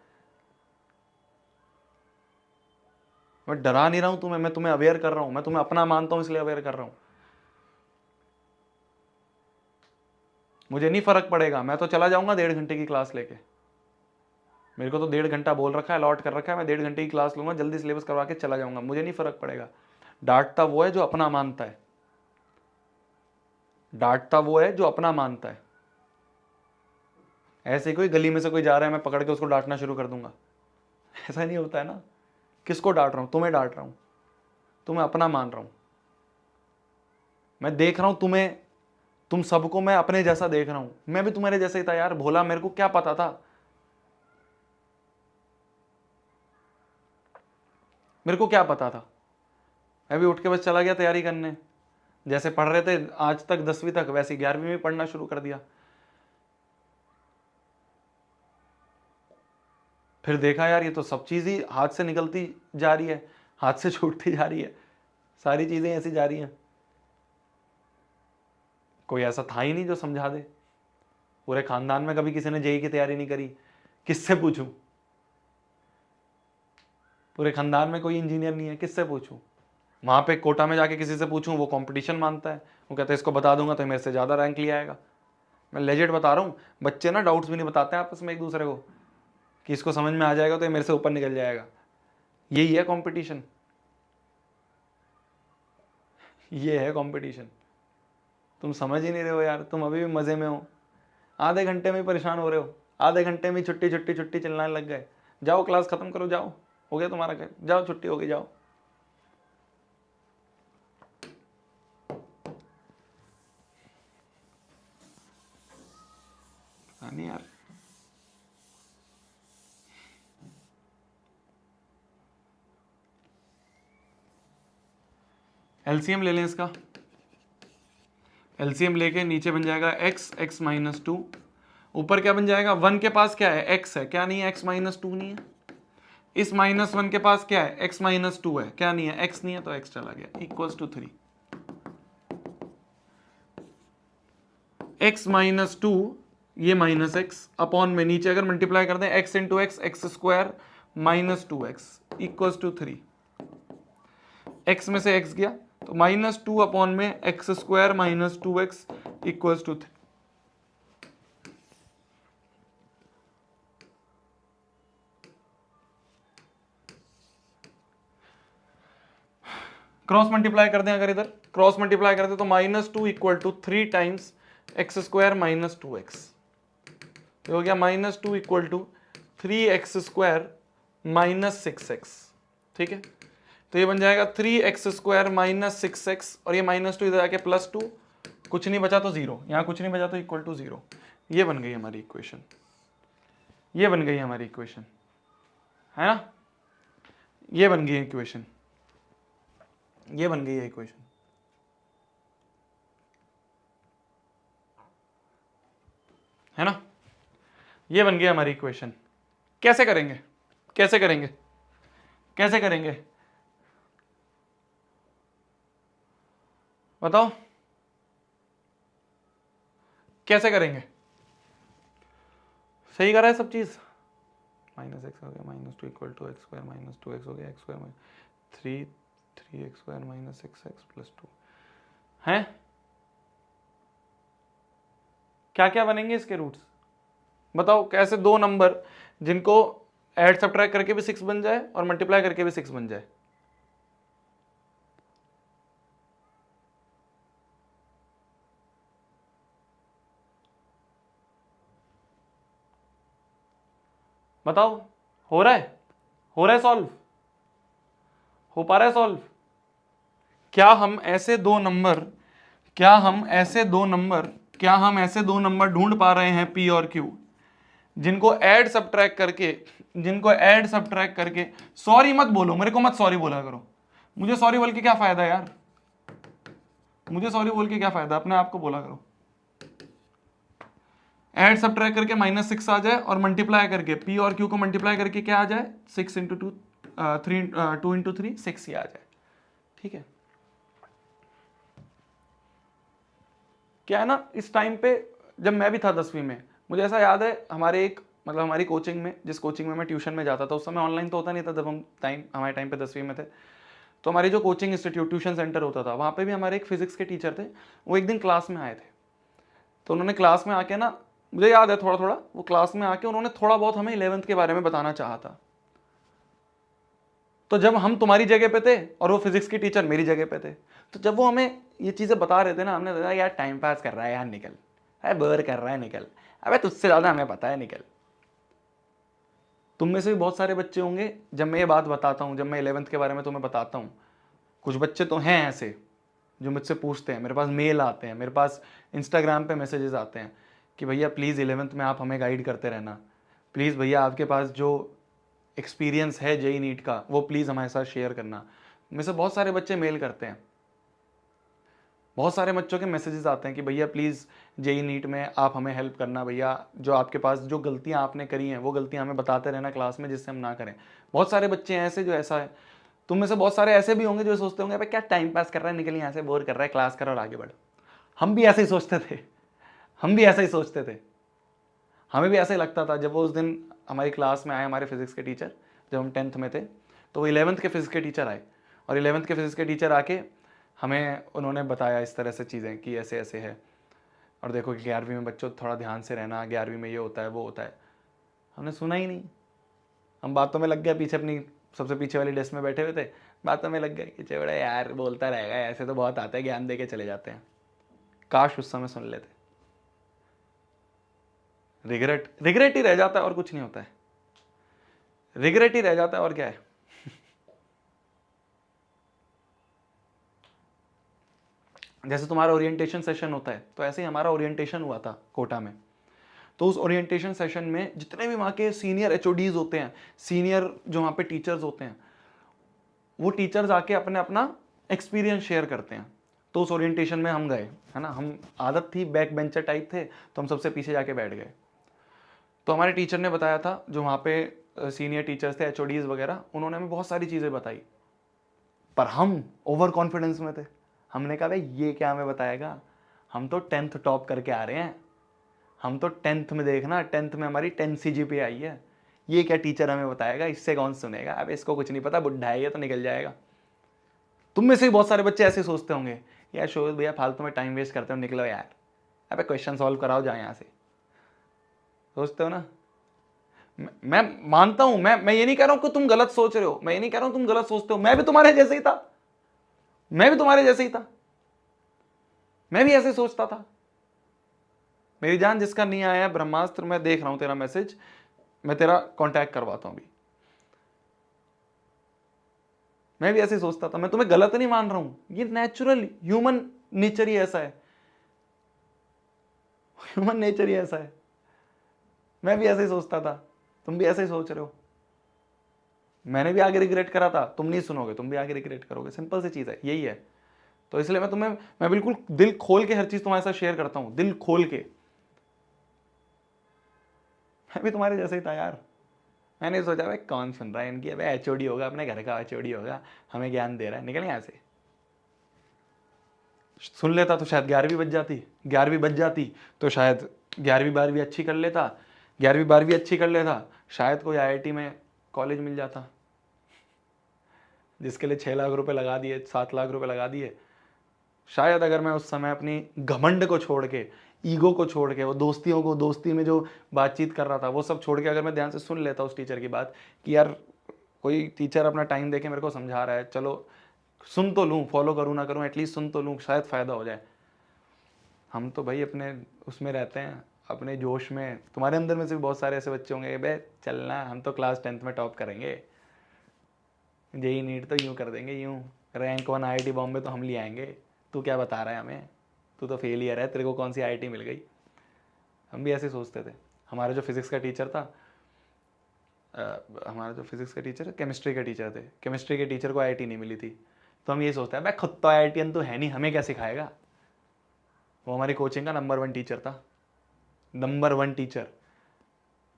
मैं डरा नहीं रहा हूं तुम्हें, मैं तुम्हें अवेयर कर रहा हूं, मैं तुम्हें अपना मानता हूं इसलिए अवेयर कर रहा हूं। मुझे नहीं फर्क पड़ेगा, मैं तो चला जाऊंगा 1.5 घंटे की क्लास लेके। मेरे को तो 1.5 घंटा बोल रखा है, अलॉट कर रखा है, मैं 1.5 घंटे की क्लास लूंगा, जल्दी सिलेबस करवा के चला जाऊंगा, मुझे नहीं फर्क पड़ेगा। डांटता वो है जो अपना मानता है, डांटता वो है जो अपना मानता है। ऐसे कोई गली में से कोई जा रहा है, मैं पकड़ के उसको डांटना शुरू कर दूंगा? ऐसा नहीं होता है ना। किसको डांट रहा हूं? तुम्हें डांट रहा हूं, तुम्हें अपना मान रहा हूं। मैं देख रहा हूं तुम्हें, तुम सबको मैं अपने जैसा देख रहा हूं। मैं भी तुम्हारे जैसा ही था यार, भोला, मेरे को क्या पता था, मेरे को क्या पता था। मैं भी उठ के बस चला गया तैयारी करने। जैसे पढ़ रहे थे आज तक 10वीं तक, वैसे 11वीं में पढ़ना शुरू कर दिया। फिर देखा यार ये तो सब चीज़ ही हाथ से निकलती जा रही है, हाथ से छूटती जा रही है, सारी चीज़ें ऐसी जा रही हैं। कोई ऐसा था ही नहीं जो समझा दे। पूरे खानदान में कभी किसी ने जेईई की तैयारी नहीं करी, किससे पूछूं? पूरे खानदान में कोई इंजीनियर नहीं है, किससे पूछूं? वहां पे कोटा में जाके किसी से पूछूं, वो कंपटीशन मानता है, वो कहता है इसको बता दूंगा तो मेरे से ज़्यादा रैंक ले आएगा। मैं लेजिट बता रहा हूँ, बच्चे ना डाउट्स भी नहीं बताते हैं आपस में एक दूसरे को कि इसको समझ में आ जाएगा तो ये मेरे से ऊपर निकल जाएगा। यही है कंपटीशन, ये है कंपटीशन। तुम समझ ही नहीं रहे हो यार, तुम अभी भी मज़े में हो। आधे घंटे में परेशान हो रहे हो, आधे घंटे में छुट्टी छुट्टी छुट्टी चिल्लाने लग गए। जाओ क्लास खत्म करो, जाओ, हो गया तुम्हारा क्या, जाओ छुट्टी हो गई, जाओ। नहीं यार, एलसीएम ले लें इसका। एलसीएम लेके नीचे बन जाएगा x, x माइनस टू, ऊपर क्या बन जाएगा, 1 के पास क्या है, x है, क्या नहीं है, x माइनस टू नहीं है। इस -1 के पास क्या है, x माइनस टू है, क्या नहीं है, x नहीं है, तो x चला गया, equals to 3। x minus two, ये माइनस एक्स अपॉन में नीचे अगर मल्टीप्लाई कर दें x into X, X square minus 2x equals to 3। x में से x गया तो -2 अपॉन में x square minus 2x equals to 3। Cross multiply कर दें, अगर इधर क्रॉस मल्टीप्लाई कर दें तो -2 equal to 3 times x square minus 2x, तो हो गया -2 equal to 3x square minus 6x। ठीक है, तो ये बन जाएगा 3x स्क्वायर माइनस 6x, और ये -2 इधर आके +2, कुछ नहीं बचा तो 0, यहाँ कुछ नहीं बचा तो इक्वल टू 0। ये बन गई हमारी इक्वेशन, ये बन गई हमारी इक्वेशन, है ना, ये बन गई इक्वेशन, ये बन गई है इक्वेशन। है ना, ये बन गई हमारी इक्वेशन। कैसे करेंगे, कैसे करेंगे, कैसे करेंगे बताओ, कैसे करेंगे? सही करा है सब चीज, -x हो गया, -2 equal to x square minus 2x हो गया, x square minus 3x square minus 6x plus 2 है। क्या क्या बनेंगे इसके रूट्स बताओ, कैसे दो नंबर जिनको ऐड सब्ट्रैक्ट करके भी 6 बन जाए और मल्टीप्लाई करके भी 6 बन जाए। बताओ, हो रहा है, हो रहा है सॉल्व, हो पा रहा है सॉल्व? क्या हम ऐसे दो नंबर, क्या हम ऐसे दो नंबर, क्या हम ऐसे दो नंबर ढूंढ पा रहे हैं p और q जिनको ऐड सब्ट्रैक्ट करके, जिनको ऐड सब्ट्रैक्ट करके, सॉरी मत बोलो, मेरे को मत सॉरी बोला करो, मुझे सॉरी बोल के क्या फायदा यार, मुझे सॉरी बोल के क्या फायदा, अपने आप को बोला करो। ऐड सब्ट्रैक्ट करके -6 आ जाए और मल्टीप्लाई करके p और q को मल्टीप्लाई करके क्या आ जाए, 6 इंटू 2, 2 इंटू 3 6 ही आ जाए। ठीक है, क्या है ना, इस टाइम पे जब मैं भी था 10वीं में, मुझे ऐसा याद है, हमारे एक मतलब हमारी कोचिंग में, जिस कोचिंग में मैं ट्यूशन में जाता था, उस समय ऑनलाइन तो होता नहीं था, जब हम हमारे टाइम पे 10वीं में थे, तो हमारी जो कोचिंग इंस्टीट्यूट ट्यूशन सेंटर होता था, वहाँ पे भी हमारे एक फिजिक्स के टीचर थे, वो एक दिन क्लास में आए थे। तो उन्होंने क्लास में आके ना, मुझे याद है थोड़ा थोड़ा, वो क्लास में आके उन्होंने थोड़ा बहुत हमें 11th के बारे में बताना चाहा था। तो जब हम तुम्हारी जगह पे थे और वो फिजिक्स की टीचर मेरी जगह पे थे, तो जब वो हमें ये चीज़ें बता रहे थे ना, हमने सोचा यार टाइम पास कर रहा है यार, निकल, अरे बोर कर रहा है, निकल, अबे तुझसे ज़्यादा हमें पता है, निकल। तुम में से भी बहुत सारे बच्चे होंगे, जब मैं ये बात बताता हूँ, जब मैं 11th के बारे में तुम्हें बताता हूँ, कुछ बच्चे तो हैं ऐसे जो मुझसे पूछते हैं, मेरे पास मेल आते हैं, मेरे पास इंस्टाग्राम पे मैसेजेस आते हैं कि भैया प्लीज़ 11th में आप हमें गाइड करते रहना, प्लीज़ भैया आपके पास जो एक्सपीरियंस है जेईई नीट का वो प्लीज़ हमारे साथ शेयर करना। में से बहुत सारे बच्चे मेल करते हैं। बहुत सारे बच्चों के मैसेजेस आते हैं कि भैया प्लीज़ जेई नीट में आप हमें हेल्प करना, भैया जो आपके पास जो गलतियां आपने करी हैं वो गलतियां हमें बताते रहना क्लास में जिससे हम ना करें। बहुत सारे बच्चे हैं ऐसे जो ऐसा है। तुम में से बहुत सारे ऐसे भी होंगे जो सोचते होंगे भाई क्या टाइम पास कर रहा है, निकल यहाँ से, बोर कर रहा है, क्लास कर और आगे बढ़। हम भी ऐसे ही सोचते थे, हम भी ऐसे ही सोचते थे, हमें भी ऐसा ही लगता था। जब वो उस दिन हमारी क्लास में आए हमारे फिजिक्स के टीचर, जब हम 10th में थे, तो वो 11th के फिजिक्स के टीचर आए और 11th के फिजिक्स के टीचर आके हमें उन्होंने बताया इस तरह से चीज़ें कि ऐसे ऐसे है, और देखो कि 11वीं में बच्चों थोड़ा ध्यान से रहना, 11वीं में ये होता है वो होता है। हमने सुना ही नहीं, हम बातों में लग गए, पीछे अपनी सबसे पीछे वाली डेस्क में बैठे हुए थे, बातों में लग गए कि चेवड़ा यार बोलता रहेगा, ऐसे तो बहुत आता है, ज्ञान दे के चले जाते हैं। काश उस समय सुन लेते। रिग्रेट, रिग्रेट ही रह जाता है और कुछ नहीं होता है, रिग्रेट ही रह जाता है और क्या है। जैसे तुम्हारा ओरिएंटेशन सेशन होता है, तो ऐसे ही हमारा ओरिएंटेशन हुआ था कोटा में। तो उस ओरिएंटेशन सेशन में जितने भी वहाँ के सीनियर एचओडीज होते हैं, सीनियर जो वहाँ पे टीचर्स होते हैं, वो टीचर्स आके अपने अपना एक्सपीरियंस शेयर करते हैं। तो उस ओरिएंटेशन में हम गए, है ना, हम आदत थी बैक बेंचर टाइप थे, तो हम सबसे पीछे जाके बैठ गए। तो हमारे टीचर ने बताया था, जो वहाँ पे सीनियर टीचर्स थे, एचओडीज वगैरह, उन्होंने हमें बहुत सारी चीज़ें बताई, पर हम ओवर कॉन्फिडेंस में थे। हमने कहा भाई ये क्या हमें बताएगा, हम तो 10th टॉप करके आ रहे हैं, हम तो 10th में देखना, 10th में हमारी 10 CGPA आई है, ये क्या टीचर हमें बताएगा, इससे कौन सुनेगा, अब इसको कुछ नहीं पता, बुढ़ा है ये तो निकल जाएगा। तुम में से बहुत सारे बच्चे ऐसे सोचते होंगे, यार शोभित भैया फालतू में टाइम वेस्ट करते हो, निकलो यार, अबे क्वेश्चन सॉल्व कराओ जाओ यहाँ से, सोचते हो ना। मैं मानता हूं, मैं ये नहीं कह रहा हूं कि तुम गलत सोच रहे हो, मैं ये नहीं कह रहा हूं तुम गलत सोचते हो, मैं भी तुम्हारे जैसे ही था, मैं भी तुम्हारे जैसे ही था, मैं भी ऐसे सोचता था। मेरी जान, जिसका नहीं आया है ब्रह्मास्त्र, मैं देख रहा हूं तेरा मैसेज, मैं तेरा कांटेक्ट करवाता हूं अभी। मैं भी ऐसे सोचता था, मैं तुम्हें गलत नहीं मान रहा हूं, ये नेचुरल ह्यूमन नेचर ही ऐसा है, ह्यूमन नेचर ही ऐसा है। मैं भी ऐसे ही सोचता था, तुम भी ऐसे ही सोच रहे हो, मैंने भी आगे रिग्रेट करा था, तुम नहीं सुनोगे, तुम भी आगे रिग्रेट करोगे, सिंपल सी चीज है, यही है। तो इसलिए मैं बिल्कुल दिल खोल के हर चीज तुम्हारे साथ शेयर करता हूं, दिल खोल के। मैं भी तुम्हारे जैसे ही था यार, मैंने सोचा भाई कौन सुन रहा है इनकी, भाई एचओडी होगा, अपने घर का एचओडी होगा, हमें ज्ञान दे रहा है, निकल यहाँ से। सुन लेता तो शायद 11वीं बच जाती, 11वीं बच जाती तो शायद 11वीं 12वीं अच्छी कर लेता, 11वीं 12वीं अच्छी कर लेता, शायद कोई आईआईटी में कॉलेज मिल जाता, जिसके लिए 6 लाख रुपए लगा दिए, 7 लाख रुपए लगा दिए। शायद अगर मैं उस समय अपनी घमंड को छोड़ के, ईगो को छोड़ के, वो दोस्तियों को, दोस्ती में जो बातचीत कर रहा था वो सब छोड़ के, अगर मैं ध्यान से सुन लेता उस टीचर की बात कि यार कोई टीचर अपना टाइम देके मेरे को समझा रहा है, चलो सुन तो लूँ, फॉलो करूँ ना करूँ, एटलीस्ट सुन तो लूँ, शायद फ़ायदा हो जाए। हम तो भाई अपने उसमें रहते हैं, अपने जोश में। तुम्हारे अंदर में से भी बहुत सारे ऐसे बच्चे होंगे, बे चलना हम तो क्लास 10th में टॉप करेंगे, जेई नीट तो यूँ कर देंगे, यूँ रैंक 1 आईआईटी बॉम्बे तो हम ले आएंगे, तू क्या बता रहा है हमें, तू तो फेलियर है, तेरे को कौन सी आईआईटी मिल गई। हम भी ऐसे सोचते थे। हमारा जो फिजिक्स का टीचर था, हमारा जो फिजिक्स का टीचर, केमिस्ट्री के टीचर थे, केमिस्ट्री के टीचर को आईआईटी नहीं मिली थी, तो हम ये सोचते हैं भाई खुद तो आईआईटीएन तो है नहीं, हमें क्या सिखाएगा। वो हमारी कोचिंग का नंबर 1 टीचर था, नंबर 1 टीचर,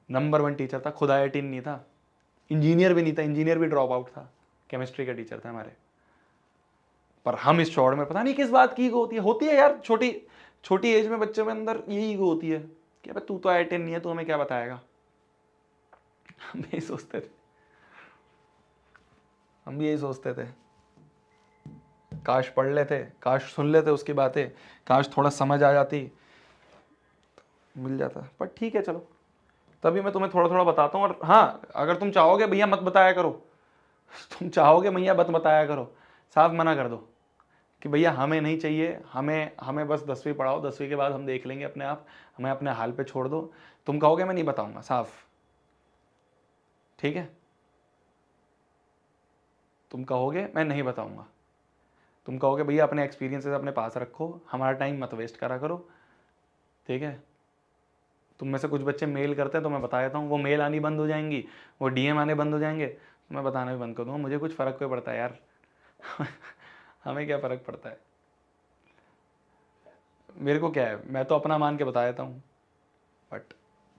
नंबर 1 टीचर था, खुद आईआईटी नहीं था, इंजीनियर भी नहीं था, इंजीनियर भी ड्रॉप आउट था, केमिस्ट्री का टीचर था हमारे। पर हम इस चौड़ में पता नहीं किस बात की ईगो होती है यार, छोटी छोटी एज में बच्चों में अंदर यही ईगो होती है कि भाई तू तो आईआईटी नहीं है, तू हमें क्या बताएगा। हम यही सोचते थे, हम भी यही सोचते थे। काश पढ़ लेते, काश सुन लेते उसकी बातें, काश थोड़ा समझ आ जाती, मिल जाता। पर ठीक है चलो, तभी मैं तुम्हें थोड़ा थोड़ा बताता हूँ। और हाँ, अगर तुम चाहोगे भैया मत बताया करो, तुम चाहोगे भैया मत बताया करो, साफ मना कर दो कि भैया हमें नहीं चाहिए, हमें हमें बस 10वीं पढ़ाओ, 10वीं के बाद हम देख लेंगे अपने आप, हमें अपने हाल पे छोड़ दो। तुम कहोगे मैं नहीं बताऊंगा, साफ, ठीक है, तुम कहोगे मैं नहीं बताऊंगा, तुम कहोगे भैया अपने एक्सपीरियंसेस अपने पास रखो, हमारा टाइम मत वेस्ट करा करो, ठीक है। तुम में से कुछ बच्चे मेल करते हैं तो मैं बता देता हूँ, वो मेल आनी बंद हो जाएंगी, वो डीएम आने बंद हो जाएंगे, तो मैं बताना भी बंद कर दूंगा, मुझे कुछ फ़र्क क्यों पड़ता है यार। हमें क्या फ़र्क पड़ता है। मेरे को क्या है, मैं तो अपना मान के बता देता हूँ। बट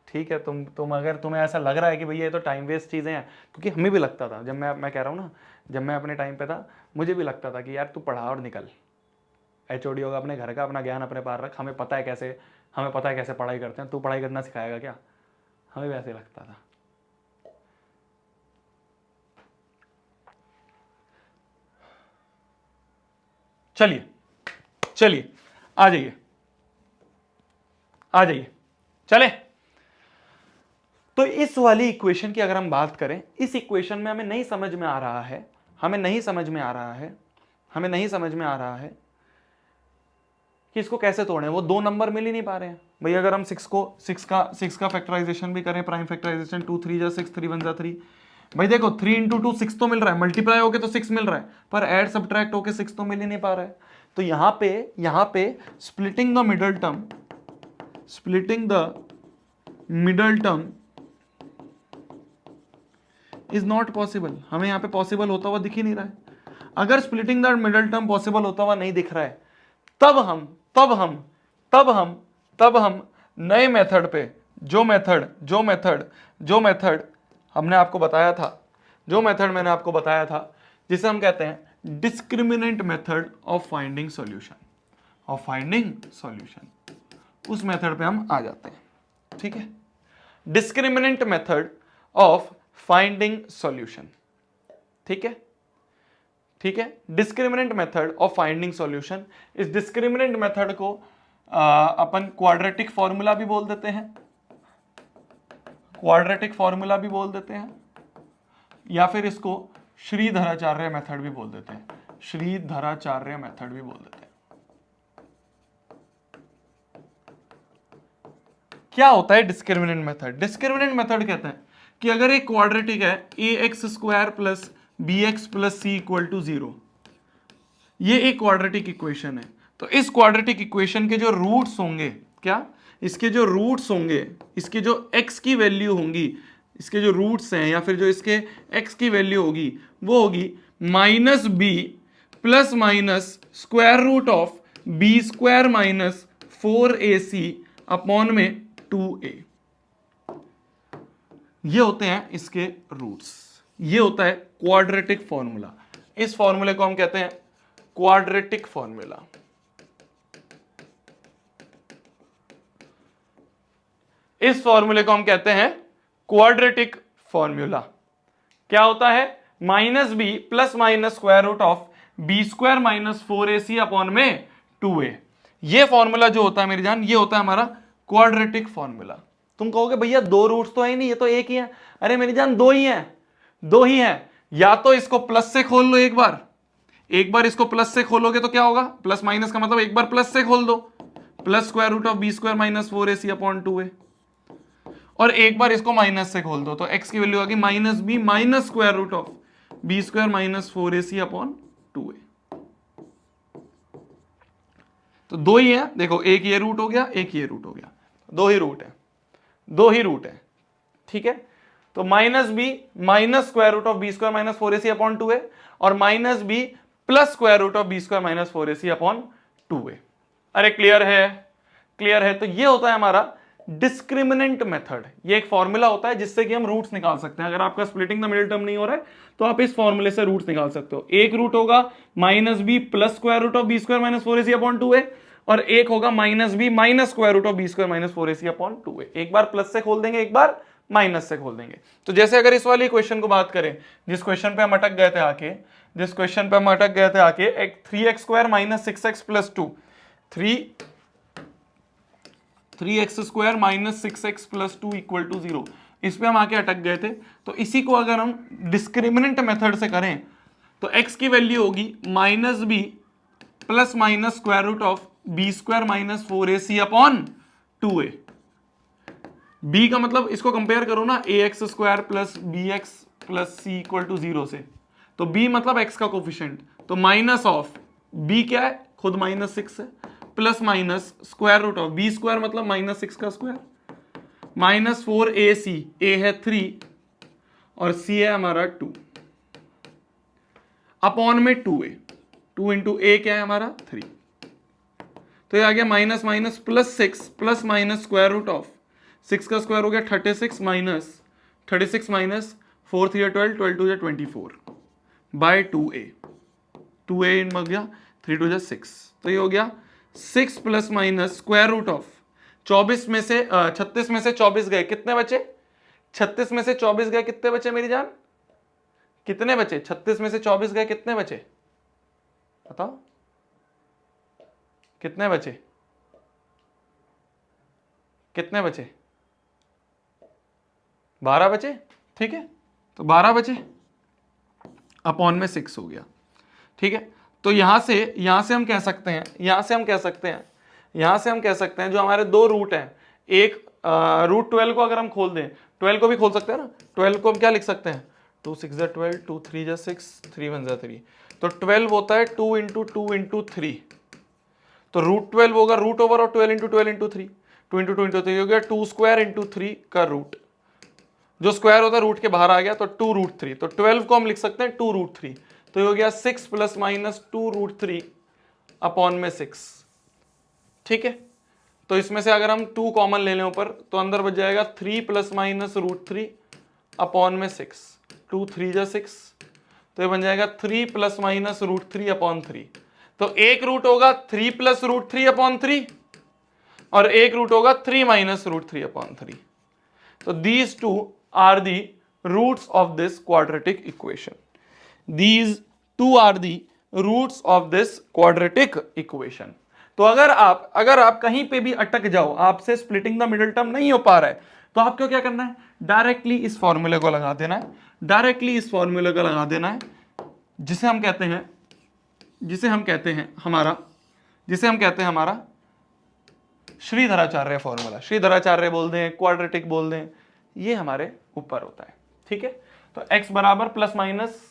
ठीक है, तुम अगर तुम्हें ऐसा लग रहा है कि भैया ये तो टाइम वेस्ट चीज़ें हैं, क्योंकि हमें भी लगता था, जब मैं कह रहा हूँ ना, जब मैं अपने टाइम पे था मुझे भी लगता था कि यार तू पढ़ा और निकल, एचओडी होगा अपने घर का, अपना ज्ञान अपने पार रख, हमें पता है कैसे पढ़ाई करते हैं, तू पढ़ाई करना सिखाएगा क्या? हमें भी ऐसे लगता था। चलिए चलिए आ जाइए चले। तो इस वाली इक्वेशन की अगर हम बात करें, इस इक्वेशन में हमें नहीं समझ में आ रहा है कि इसको कैसे तोड़ें। वो 2 नंबर मिल ही नहीं पा रहे हैं भाई। अगर हम 6 का फैक्टराइजेशन भी करें, प्राइम फैक्टराइजेशन 2 3 जा 6 3 1 जा 3, भाई देखो 3 इंटू 2 6 तो मिल रहा है, मल्टीप्लाई होके तो 6 मिल रहा है, पर ऐड सब्ट्रैक्ट होके 6 तो मिल ही नहीं पा रहा है। तो यहां पे splitting the middle term is not possible. हमें यहां पे पॉसिबल होता हुआ दिख ही नहीं रहा है। अगर splitting the middle term possible होता हुआ नहीं दिख रहा है, तब हम नए मेथड पे, जो मेथड हमने आपको बताया था, जो मेथड मैंने आपको बताया था, जिसे हम कहते हैं discriminant method of finding solution, उस मेथड पे हम आ जाते हैं। ठीक है, discriminant method of finding solution. ठीक है, discriminant method of finding solution. इस डिस्क्रिमिनेंट मेथड को अपन क्वाड्रेटिक फॉर्मूला भी बोल देते हैं, या फिर इसको श्रीधराचार्य मेथड भी बोल देते हैं, क्या होता है डिस्क्रिमिनेंट मेथड? डिस्क्रिमिनेंट मेथड कहते हैं कि अगर एक क्वाड्रेटिक है ax² plus bx plus c equal to 0, ये एक क्वाड्रेटिक इक्वेशन है, तो इस क्वाड्रेटिक इक्वेशन के जो रूट्स होंगे, क्या इसके जो रूट्स होंगे, इसके जो x की वैल्यू होंगी, इसके जो रूट्स हैं या फिर जो इसके x की वैल्यू होगी, वो होगी -b plus minus square root of b² minus 4ac upon में 2a। ये होते हैं इसके रूट्स। ये होता है क्वाड्रेटिक फॉर्मूला। इस फॉर्मूले को हम कहते हैं क्वाड्रेटिक फॉर्मूला। इस फॉर्मूले को हम कहते हैं क्वाड्रेटिक फॉर्मूला। क्या होता है? -b plus minus square root of b² minus 4ac upon में 2a। ये फॉर्मूला जो होता है मेरी जान, ये होता है हमारा क्वाड्रेटिक फॉर्मूला। तुम कहोगे भैया 2 रूट्स तो है नहीं, ये तो एक ही है। अरे मेरी जान 2 ही हैं। या तो इसको प्लस से खोल लो, एक बार इसको प्लस से खोलोगे तो क्या होगा, प्लस माइनस का मतलब एक बार प्लस से खोल दो, plus square root of b² minus 4ac upon 2a, और एक बार इसको माइनस से खोल दो तो x की वैल्यू आ गई -b minus square root of b² minus 4ac upon 2a। तो 2 ही है, देखो एक ये रूट हो गया, एक ये रूट हो गया, 2 ही रूट है। ठीक है, तो -b minus square root of b² minus 4ac upon 2a और -b plus square root of b² minus 4ac upon 2a। अरे क्लियर है। तो ये होता है हमारा डिस्क्रिमिनेंट मेथड। ये एक फॉर्मूला होता है जिससे कि हम रूट्स निकाल सकते हैं। अगर आपका स्प्लिटिंग द मिडिल टर्म नहीं हो रहा है तो आप इस फॉर्मूले से रूट्स निकाल सकते हो। एक रूट होगा -b plus square root of b² minus 4ac upon 2a और एक होगा -b minus square root of b² minus 4ac upon 2a। एक बार प्लस से खोल देंगे, एक बार माइनस से खोल देंगे। तो जैसे अगर इस वाली क्वेश्चन को बात करें, जिस क्वेश्चन पे हम अटक गए थे आके, एक 3x² minus 6x plus 2, 3x² minus 6x plus 2 equal to 0, इस पे हम आके अटक गए थे। तो इसी को अगर हम डिस्क्रिमिनेंट मेथड से करें तो x की वैल्यू होगी -b plus minus square root of b² minus 4ac upon 2a। b का मतलब इसको कंपेयर करो ना ax² plus bx plus c equal to 0 से, तो b मतलब x का कोफिशिएंट, तो माइनस ऑफ b क्या है, खुद -6 है, plus minus square root of b² मतलब -6 का स्क्वायर माइनस 4ac, a है 3 और c है हमारा 2 अपॉन में 2a, 2 इंटू a क्या है हमारा 3। तो ये आ गया minus minus plus 6 plus minus square root of 6 का स्क्वायर हो गया 36 minus 36 minus 4 3 12 12 2 24 bye 2a 2a इन हो गया 3 2 6, तो ये हो गया 6 plus minus square root of 24 में से 36 में से 24 गए, कितने बचे? 36 में से 24 गए, कितने बचे मेरी जान? कितने बचे? 36 में से 24 गए, कितने बचे बताओ? कितने बचे? कितने बचे? 12 बचे, ठीक है, तो 12 बचे अपॉन में 6 हो गया, ठीक है। तो यहां से हम कह सकते हैं, जो हमारे दो रूट हैं, एक रूट 12 को अगर हम खोल दें, 12 को भी खोल सकते हैं ना, 12 को हम क्या लिख सकते हैं? 2 6 12, 2 3 6, 3 1 3, तो 12 होता है 2 इंटू 2 इंटू 3, तो रूट 12 होगा रूट ओवर और 12 इंटू 12 इंटू 3, 2 इंटू 2 इंटू 3 हो गया 2 स्क्वायर इंटू 3 का रूट, जो स्क्वायर होता है रूट के बाहर आ गया तो 2 रूट 3, तो 12 को हम लिख सकते हैं 2 रूट 3, तो ये हो गया 6 प्लस माइनस 2 रूट 3 अपॉन में 6, ठीक है। तो इसमें से अगर हम 2 कॉमन ले लें ऊपर, तो अंदर बच जाएगा 3 प्लस माइनस रूट 3 अपॉन में 6, 2 3 जा 6, तो ये बन जाएगा 3 प्लस माइनस रूट 3 अपॉन 3, तो एक रूट होगा 3 प्लस रूट 3 अपॉन 3 और एक रूट होगा 3 माइनस रूट 3 अपॉन 3, तो these two are the roots of this quadratic equation. These two are the roots of this quadratic equation. तो अगर आप कहीं पे भी अटक जाओ, आपसे स्प्लिटिंग द मिडिल टर्म नहीं हो पा रहा है, तो आपको क्या करना है? डायरेक्टली इस फॉर्मूले को लगा देना है, जिसे हम कहते हैं हमारा श्रीधराचार्य फॉर्मूला, श्रीधराचार्य बोल दें, क्वाड्रेटिक बोल दें, ये हमारे ऊपर होता है, ठीक है। तो x बराबर plus minus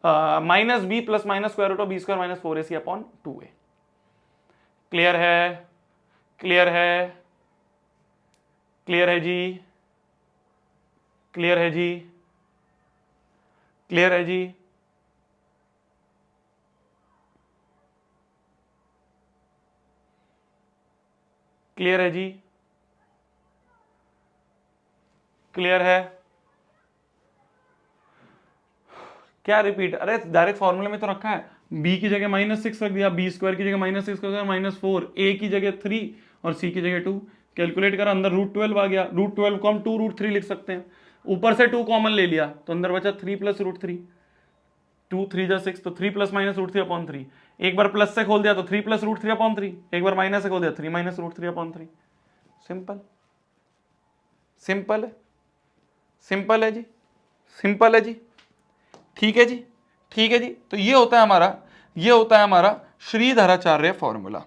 minus B plus minus square root of B square minus 4ac upon 2a। Clear है? क्लियर है? क्लियर है जी? क्लियर है जी? क्लियर है जी? क्लियर है जी? क्लियर है? क्या रिपीट? अरे डायरेक्ट फॉर्मूले में तो रखा है, b की जगह -6 रख दिया, बी स्क्वायर की जगह -6 का -4, a की जगह 3 और c की जगह 2, कैलकुलेट करा, अंदर रूट 12 आ गया, रूट 12 को हम 2 रूट 3 लिख सकते हैं, ऊपर से 2 कॉमन ले लिया तो अंदर बचा 3 प्लस रूट 3, 2 3 जा 6, तो 3 प्लस माइनस रूट 3 अपॉन 3, एक बार प्लस से खोल दिया तो 3 प्लस रूट 3 अपॉन 3, एक बार माइनस से खोल दिया 3 minus root 3 upon 3। Simple, simple है, सिंपल है जी, सिंपल है जी, ठीक है जी, ठीक है जी। तो ये होता है हमारा श्रीधराचार्य फॉर्मूला,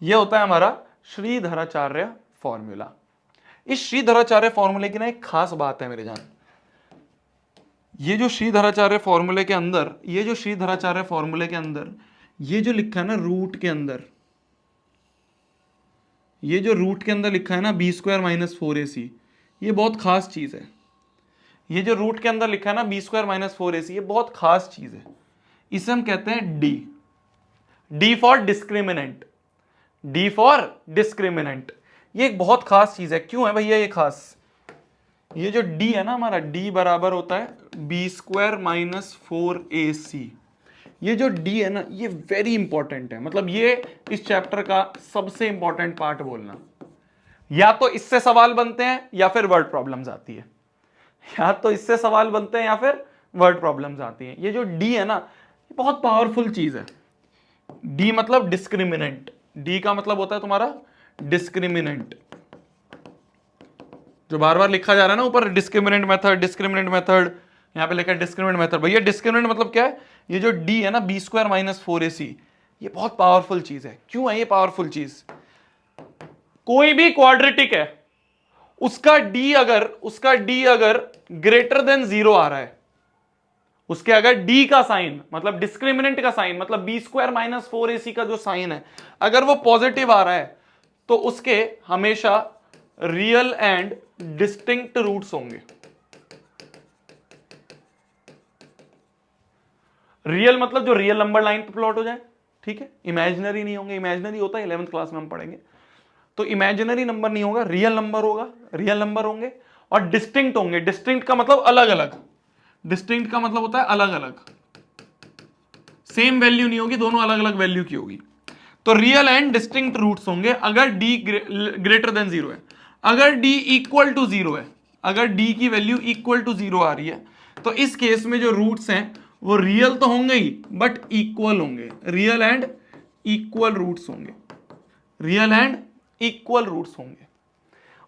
ये होता है हमारा श्रीधराचार्य फॉर्मूला। इस श्रीधराचार्य फॉर्मूले की ना एक खास बात है मेरे जान, ये जो श्रीधराचार्य फॉर्मूले के अंदर, ये जो लिखा है ना रूट के अंदर, ये जो रूट के अंदर लिखा है ना बी स्क्वायर माइनस 4ac, ये बहुत खास चीज है। ये जो रूट के अंदर लिखा है ना बी स्क्वायर माइनस 4ac, ये बहुत खास चीज है। इसे हम कहते हैं D for discriminant, D for discriminant. ये एक बहुत खास चीज है। क्यों है भैया ये खास? ये जो डी है ना हमारा, डी बराबर होता है बी स्क्वायर माइनस 4ac। ये जो डी है ना, ये वेरी इंपॉर्टेंट है, मतलब ये इस चैप्टर का सबसे इंपॉर्टेंट पार्ट बोलना। या तो इससे सवाल बनते हैं या फिर वर्ड प्रॉब्लम्स आती है, या तो इससे सवाल बनते हैं या फिर वर्ड प्रॉब्लम्स आती हैं। ये जो डी है ना, ये बहुत पावरफुल चीज है। डी मतलब डिस्क्रिमिनेंट, डी का मतलब होता है तुम्हारा डिस्क्रिमिनेंट, जो बार बार लिखा जा रहा है ना ऊपर, डिस्क्रिमिनेंट मेथड, डिस्क्रिमिनेंट मेथड, यहां पे लिखा है डिस्क्रिमिनेंट मेथड। भैया डिस्क्रिमिनेंट मतलब क्या है? ये जो डी है ना बी स्क्वायर माइनस 4ac, ये बहुत पावरफुल चीज है। क्यों है ये पावरफुल चीज? कोई भी क्वाड्रेटिक है, उसका डी अगर ग्रेटर देन 0 आ रहा है, उसके अगर डी का साइन मतलब डिस्क्रिमिनेंट का साइन मतलब बी स्क्वायर माइनस 4ac का जो साइन है, अगर वो पॉजिटिव आ रहा है, तो उसके हमेशा रियल एंड डिस्टिंक्ट रूट्स होंगे। रियल मतलब जो रियल नंबर लाइन पे प्लॉट हो जाए, ठीक है, इमेजिनरी नहीं होंगे, इमेजिनरी होता है 11th क्लास में हम पढ़ेंगे, तो इमेजिनरी नंबर नहीं होगा, रियल नंबर होगा, रियल नंबर होंगे और डिस्टिंक्ट होंगे। डिस्टिंक्ट का मतलब अलग अलग, डिस्टिंक्ट का मतलब होता है अलग अलग, सेम वैल्यू नहीं होगी, दोनों अलग अलग वैल्यू की होगी। तो रियल एंड डिस्टिंक्ट रूट्स होंगे अगर डी ग्रेटर देन 0 है। अगर डी इक्वल टू 0 है, अगर डी की वैल्यू इक्वल टू 0 आ रही है, तो इस केस में जो रूट्स हैं वो रियल तो होंगे ही बट इक्वल होंगे, रियल एंड इक्वल रूट्स होंगे, रियल एंड इक्वल रूट्स होंगे।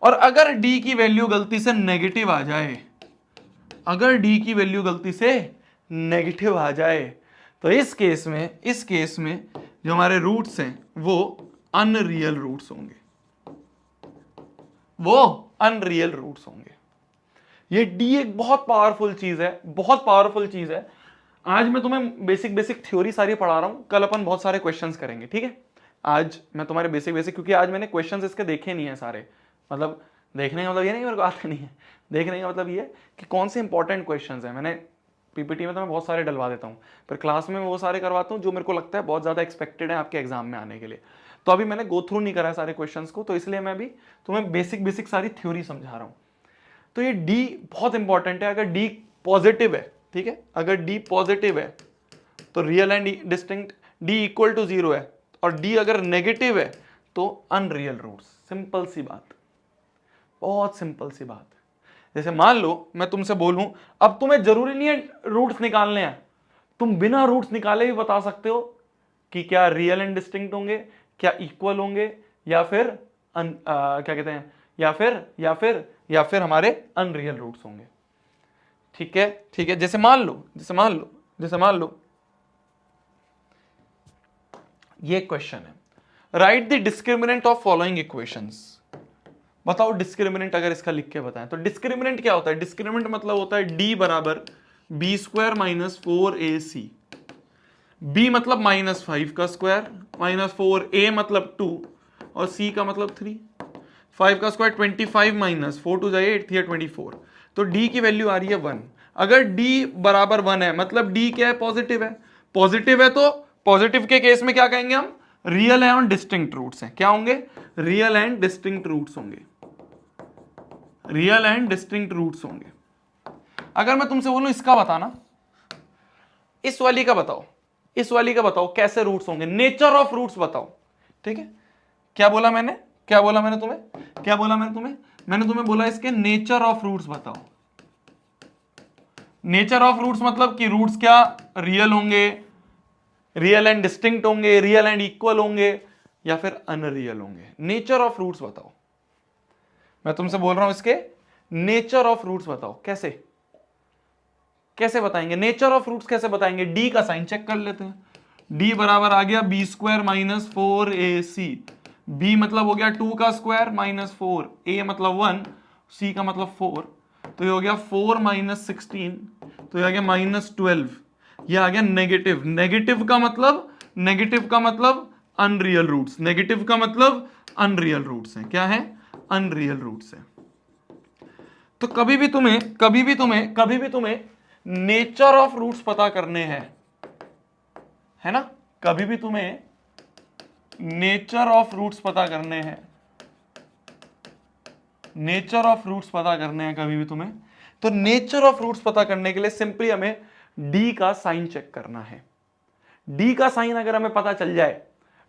और अगर डी की वैल्यू गलती से नेगेटिव आ जाए, अगर डी की वैल्यू गलती से नेगेटिव आ जाए, तो इस केस में जो हमारे रूट्स हैं वो अनरियल रूट्स होंगे, वो अनरियल रूट्स होंगे। ये डी एक बहुत पावरफुल चीज है, बहुत पावरफुल चीज है। आज मैं तुम्हें बेसिक थ्योरी सारी पढ़ा रहा हूं, कल अपन बहुत सारे क्वेश्चंस करेंगे, ठीक है। आज मैं तुम्हारे बेसिक क्योंकि आज मैंने क्वेश्चंस इसके देखे नहीं है सारे, मतलब देखने का मतलब ये नहीं मेरे को आते नहीं है, देखने का मतलब ये कि कौन से इंपॉर्टेंट क्वेश्चंस हैं। मैंने पीपीटी में तो मैं बहुत सारे डलवा देता हूँ, पर क्लास में वो सारे करवाता हूँ जो मेरे को लगता है बहुत ज़्यादा एक्सपेक्टेड है आपके एग्जाम में आने के लिए। तो अभी मैंने गो थ्रू नहीं करा है सारे क्वेश्चंस को, तो इसलिए मैं भी तुम्हें बेसिक सारी थ्योरी समझा रहा हूँ। तो ये डी बहुत इंपॉर्टेंट है। अगर डी पॉजिटिव है, ठीक है, अगर डी पॉजिटिव है तो real and distinct, D equal to 0 है, और डी अगर नेगेटिव है तो अनरियल रूट्स। सिंपल सी बात, बहुत सिंपल सी बात। जैसे मान लो मैं तुमसे बोलूं, अब तुम्हें जरूरी नहीं है रूट्स निकालने हैं, तुम बिना रूट्स निकाले भी बता सकते हो कि क्या रियल एंड डिस्टिंक्ट होंगे, क्या इक्वल होंगे, या फिर क्या कहते हैं, या फिर हमारे अनरियल रूट्स होंगे। ठीक है, ठीक है। जैसे मान लो ये क्वेश्चन है, right the discriminant of following equations. बताओ डिस्क्रिमिनेंट अगर इसका लिख के बताएं तो डिस्क्रिमिनेंट क्या होता है। डिस्क्रिमिनेंट मतलब होता है डी बराबर B square minus 4ac, B मतलब -5 का स्क्वायर माइनस 4, a मतलब 2 और c का मतलब 3। 5 का स्क्वायर 25 माइनस 4 टू जाए 8 24, तो d की वैल्यू आ रही है 1। अगर d बराबर 1 है मतलब d क्या है, पॉजिटिव है। पॉजिटिव है तो पॉजिटिव के केस में क्या कहेंगे हम, रियल एंड डिस्टिंक्ट रूट्स हैं। क्या होंगे, रियल एंड डिस्टिंक्ट रूट्स होंगे, रियल एंड डिस्टिंक्ट रूट्स होंगे। अगर मैं तुमसे बोलूं इसका बताना, इस वाली का बताओ, इस वाली का बताओ कैसे रूट्स होंगे, नेचर ऑफ रूट्स बताओ। ठीक है, क्या बोला मैंने तुम्हें बोला इसके नेचर ऑफ रूट्स बताओ। नेचर ऑफ रूट्स मतलब कि रूट्स क्या रियल होंगे, रियल एंड डिस्टिंक्ट होंगे, रियल एंड इक्वल होंगे, या फिर अनरियल होंगे। नेचर ऑफ रूट्स बताओ। मैं तुमसे बोल रहा हूं इसके नेचर ऑफ रूट्स बताओ। कैसे बताएंगे नेचर ऑफ रूट्स, कैसे बताएंगे। डी का साइन चेक कर लेते हैं। डी बराबर आ गया B square minus 4ac, B मतलब हो गया 2 का स्क्वायर माइनस 4, ए मतलब 1, सी का मतलब 4, तो ये हो गया 4 माइनस 16, तो ये आ गया -12। ये आ गया नेगेटिव। नेगेटिव का मतलब अनरियल रूट्स, नेगेटिव का मतलब अनरियल रूट्स हैं। क्या है, अनरियल रूट्स है। तो कभी भी तुम्हें नेचर ऑफ रूट्स पता करने हैं, है ना, कभी भी तुम्हें नेचर ऑफ रूट्स पता करने हैं, नेचर ऑफ रूट्स पता करने हैं कभी भी तुम्हें, तो नेचर ऑफ रूट्स पता करने के लिए सिंपली हमें डी का साइन चेक करना है। डी का साइन अगर हमें पता चल जाए,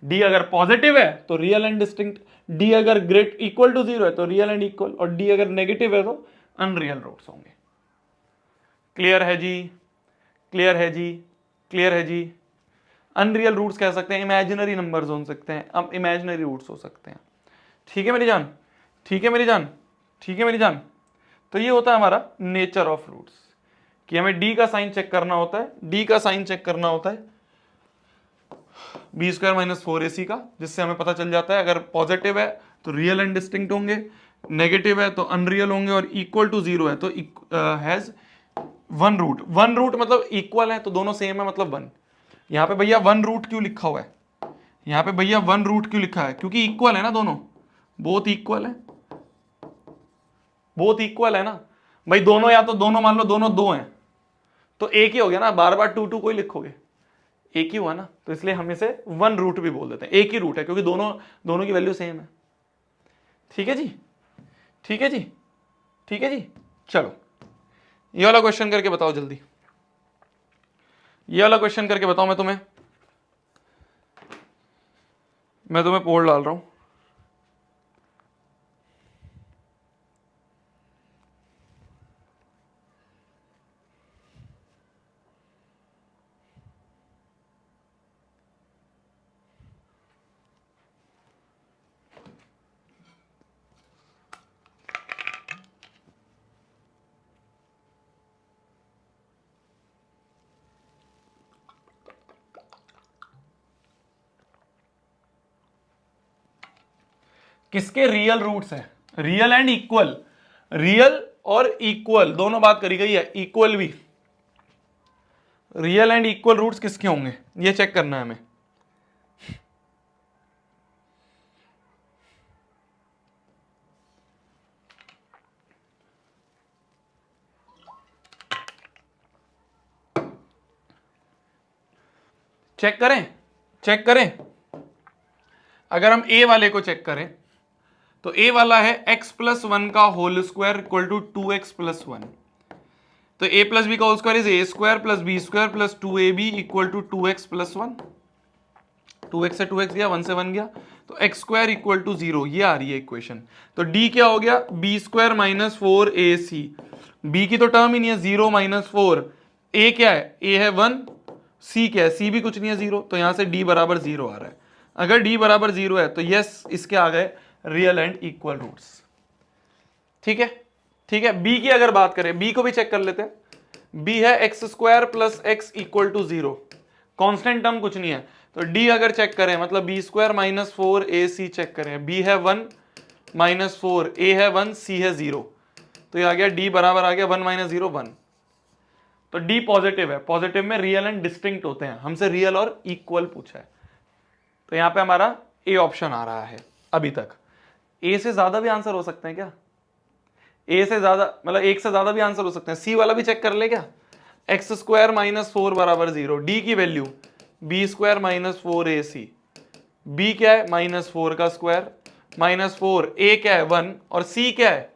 डी अगर पॉजिटिव है तो रियल एंड डिस्टिंक्ट, डी अगर ग्रेट इक्वल टू 0 है तो रियल एंड इक्वल, और डी अगर नेगेटिव है तो अनरियल रूट्स होंगे। क्लियर है जी, क्लियर है जी। अनरियल रूट्स कह सकते हैं, इमेजिनरी नंबर्स हो सकते हैं, अब इमेजिनरी रूट्स हो सकते हैं। ठीक है मेरी जान। तो ये होता है हमारा नेचर ऑफ रूट्स, कि हमें डी का साइन चेक करना होता है, बी स्क्वायर माइनस 4ac का, जिससे हमें पता चल जाता है अगर पॉजिटिव है तो रियल एंड डिस्टिंक्ट होंगे, नेगेटिव है तो अनरियल होंगे, और इक्वल टू 0 है तो हैज 1 रूट। 1 रूट मतलब इक्वल है तो दोनों सेम है, मतलब 1। यहां पे भैया 1 रूट क्यों लिखा हुआ है, क्योंकि इक्वल है ना, दोनों बोथ इक्वल है ना भाई। दोनों या तो दोनों मान लो दोनों 2 हैं तो एक ही हो गया ना, बार बार 2 कोई लिखोगे, एक ही हुआ ना, तो इसलिए हम इसे वन रूट भी बोल देते हैं, एक ही रूट है क्योंकि दोनों की वैल्यू सेम है। ठीक है जी, ठीक है जी, ठीक है जी। चलो ये वाला क्वेश्चन करके बताओ जल्दी, ये वाला क्वेश्चन करके बताओ। मैं तुम्हें पोल डाल रहा हूं। किसके रियल रूट्स हैं? रियल एंड इक्वल, रियल और इक्वल दोनों बात करी गई है, इक्वल भी। रियल एंड इक्वल रूट्स किसके होंगे ये चेक करना है हमें। चेक करें, चेक करें। अगर हम ए वाले को चेक करें तो ए वाला है x प्लस वन का whole square equal to 2x plus one. तो a प्लस बी का whole square is A square plus B square plus 2ab equal to 2x plus one. 2x से 2x गया, 1 से 1 गया, तो x स्क्वायर इक्वल टू 0, ये आ रही है इक्वेशन। तो d क्या हो गया? B square minus 4ac। b की तो टर्म ही नहीं है, 0 माइनस 4। a क्या है? a है 1, c क्या है? c भी कुछ नहीं है, 0। तो यहां से d बराबर 0 आ रहा है। अगर d बराबर 0 है तो यस, इसके आ गए रियल एंड इक्वल रूट्स। ठीक है, ठीक है। b की अगर बात करें, b को भी चेक कर लेते हैं। b है x square plus x equal to 0, constant term कुछ नहीं है। तो d अगर चेक करें मतलब B square minus 4ac check करें, b है 1 माइनस 4, a है 1, c है 0, तो ये आ गया d बराबर आ गया 1 माइनस 0 1। तो d पॉजिटिव है, पॉजिटिव में रियल एंड डिस्टिंक्ट होते हैं, हमसे रियल और इक्वल पूछा है, तो यहां पे हमारा ए ऑप्शन आ रहा है। अभी तक ए से ज्यादा भी आंसर हो सकते हैं क्या? ए से ज्यादा मतलब एक से ज्यादा भी आंसर हो सकते हैं। सी वाला भी चेक कर ले क्या? एक्स स्क्वायर माइनस 4 बराबर 0, डी की value B square minus 4ac, B क्या है? माइनस 4 का स्क्वायर माइनस 4, ए क्या है? 1, और सी क्या है?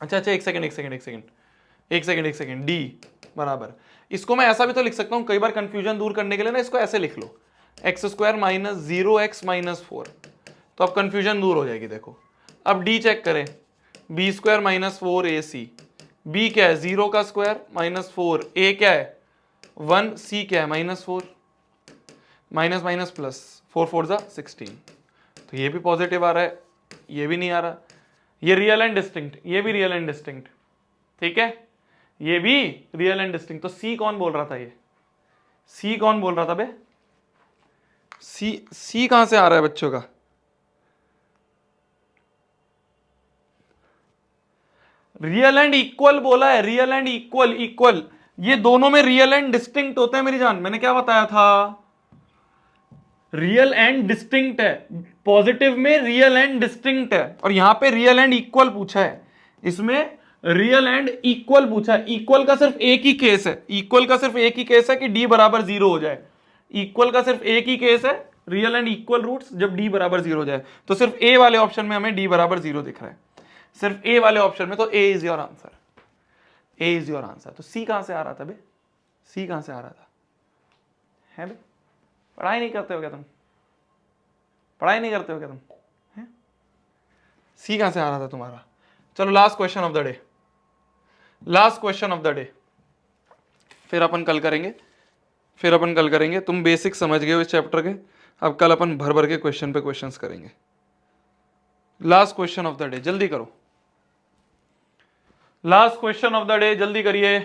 अच्छा, एक सेकंड, डी बराबर, इसको मैं ऐसा भी तो लिख सकता हूं, कई बार कंफ्यूजन दूर करने के लिए ना इसको ऐसे लिख लो, X square minus 0x minus 4, तो अब कंफ्यूजन दूर हो जाएगी। देखो अब डी चेक करें, B square minus 4ac, B क्या है? 0 का स्क्वायर माइनस 4, ए क्या है? 1, सी क्या है? माइनस 4, माइनस माइनस प्लस, 4 4 जा 16, तो ये भी पॉजिटिव आ रहा है, ये भी नहीं आ रहा, ये रियल एंड डिस्टिंक्ट, ये भी रियल एंड डिस्टिंक्ट। ठीक है, ये भी रियल एंड डिस्टिंक्ट। तो सी कौन बोल रहा था? ये सी कौन बोल रहा था बे? सी कहां से आ रहा है बच्चों का? रियल एंड इक्वल बोला है, रियल एंड इक्वल, इक्वल ये दोनों में रियल एंड डिस्टिंक्ट होते हैं मेरी जान। मैंने क्या बताया था? रियल एंड डिस्टिंक्ट है, पॉजिटिव में रियल एंड डिस्टिंक्ट है, और यहां पे रियल एंड इक्वल पूछा है, इसमें रियल एंड इक्वल पूछा है। इक्वल का सिर्फ एक ही केस है, इक्वल का सिर्फ एक ही केस है कि डी बराबर 0 हो जाए। इक्वल का सिर्फ एक ही केस है, रियल एंड इक्वल रूट्स, जब डी बराबर 0 हो जाए। तो सिर्फ ए वाले ऑप्शन में हमें डी बराबर 0 दिख रहा है, सिर्फ ए वाले ऑप्शन में, तो A is your answer, A is your answer. तो सी कहां से आ रहा था बे? सी कहां से आ रहा था? है बे? पढ़ाई नहीं करते हो क्या तुम? पढ़ाई नहीं करते हो क्या तुम? है? सी कहां से आ रहा था तुम्हारा? चलो last question of the day, last question of the day, फिर अपन कल करेंगे। तुम बेसिक समझ गए हो इस चैप्टर के, अब कल अपन भर भर के क्वेश्चन पे क्वेश्चंस करेंगे। Last question of the day, जल्दी करो, last question of the day, जल्दी करिए।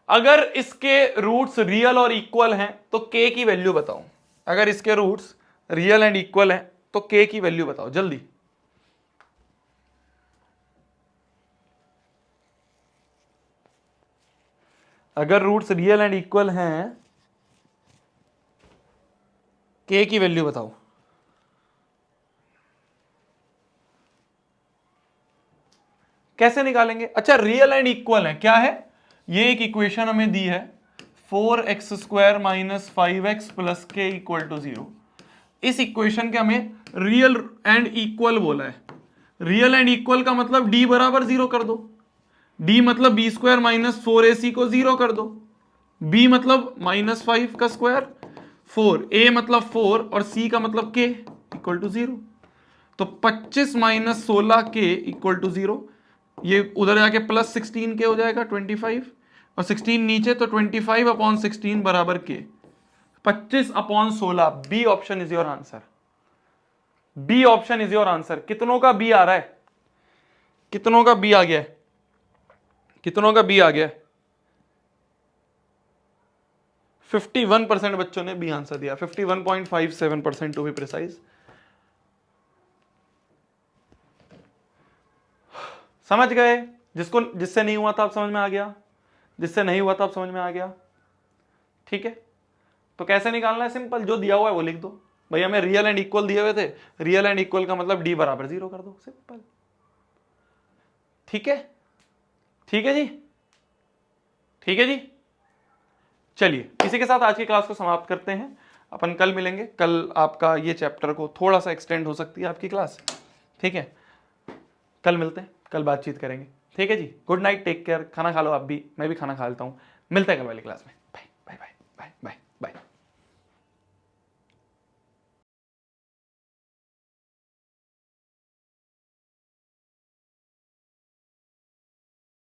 अगर इसके रूट्स रियल और इक्वल हैं तो k की वैल्यू बताओ। अगर इसके रूट्स रियल एंड इक्वल हैं तो k की वैल्यू बताओ जल्दी। अगर रूट्स रियल एंड इक्वल हैं, k की वैल्यू बताओ। कैसे निकालेंगे? अच्छा, रियल एंड इक्वल है, क्या है? ये एक इक्वेशन हमें दी है, 4x² माइनस 5x प्लस के इक्वल टू 0। इस इक्वेशन के हमें रियल एंड इक्वल बोला है। रियल एंड इक्वल का मतलब d बराबर 0 कर दो, d मतलब b² माइनस 4ac को 0 कर दो, b मतलब -5 का स्क्वायर, 4a मतलब 4 और c का मतलब k इक्वल टू 0। तो 25 माइनस 16 के इक्वल टू 0, ये उधर जाके प्लस 16 के हो जाएगा 25 और 16 नीचे, तो 25 अपॉन 16 बराबर के 25 upon 16। B option is your answer, B option is your answer. कितनों का बी आ रहा है, कितनों का बी आ गया है, कितनों का बी आ गया है? 51% बच्चों ने बी आंसर दिया, 51.57% टू बी प्रिसाइज। समझ गए? जिससे नहीं हुआ था अब समझ में आ गया, जिससे नहीं हुआ था अब समझ में आ गया। ठीक है, तो कैसे निकालना है? सिंपल, जो दिया हुआ है वो लिख दो। भाई हमें रियल एंड इक्वल दिए हुए थे, रियल एंड इक्वल का मतलब d बराबर 0 कर दो, सिंपल। ठीक है, ठीक है जी, ठीक है जी। चलिए इसी के साथ आज की क्लास को समाप्त करते हैं। अपन कल मिलेंगे। कल आपका ये चैप्टर को थोड़ा सा एक्सटेंड हो सकती है आपकी क्लास। ठीक है, कल मिलते हैं, कल बातचीत करेंगे। ठीक है जी, गुड नाइट, टेक केयर। खाना खा लो आप भी, मैं भी खाना खा लेता हूँ। मिलते हैं कल वाली क्लास में।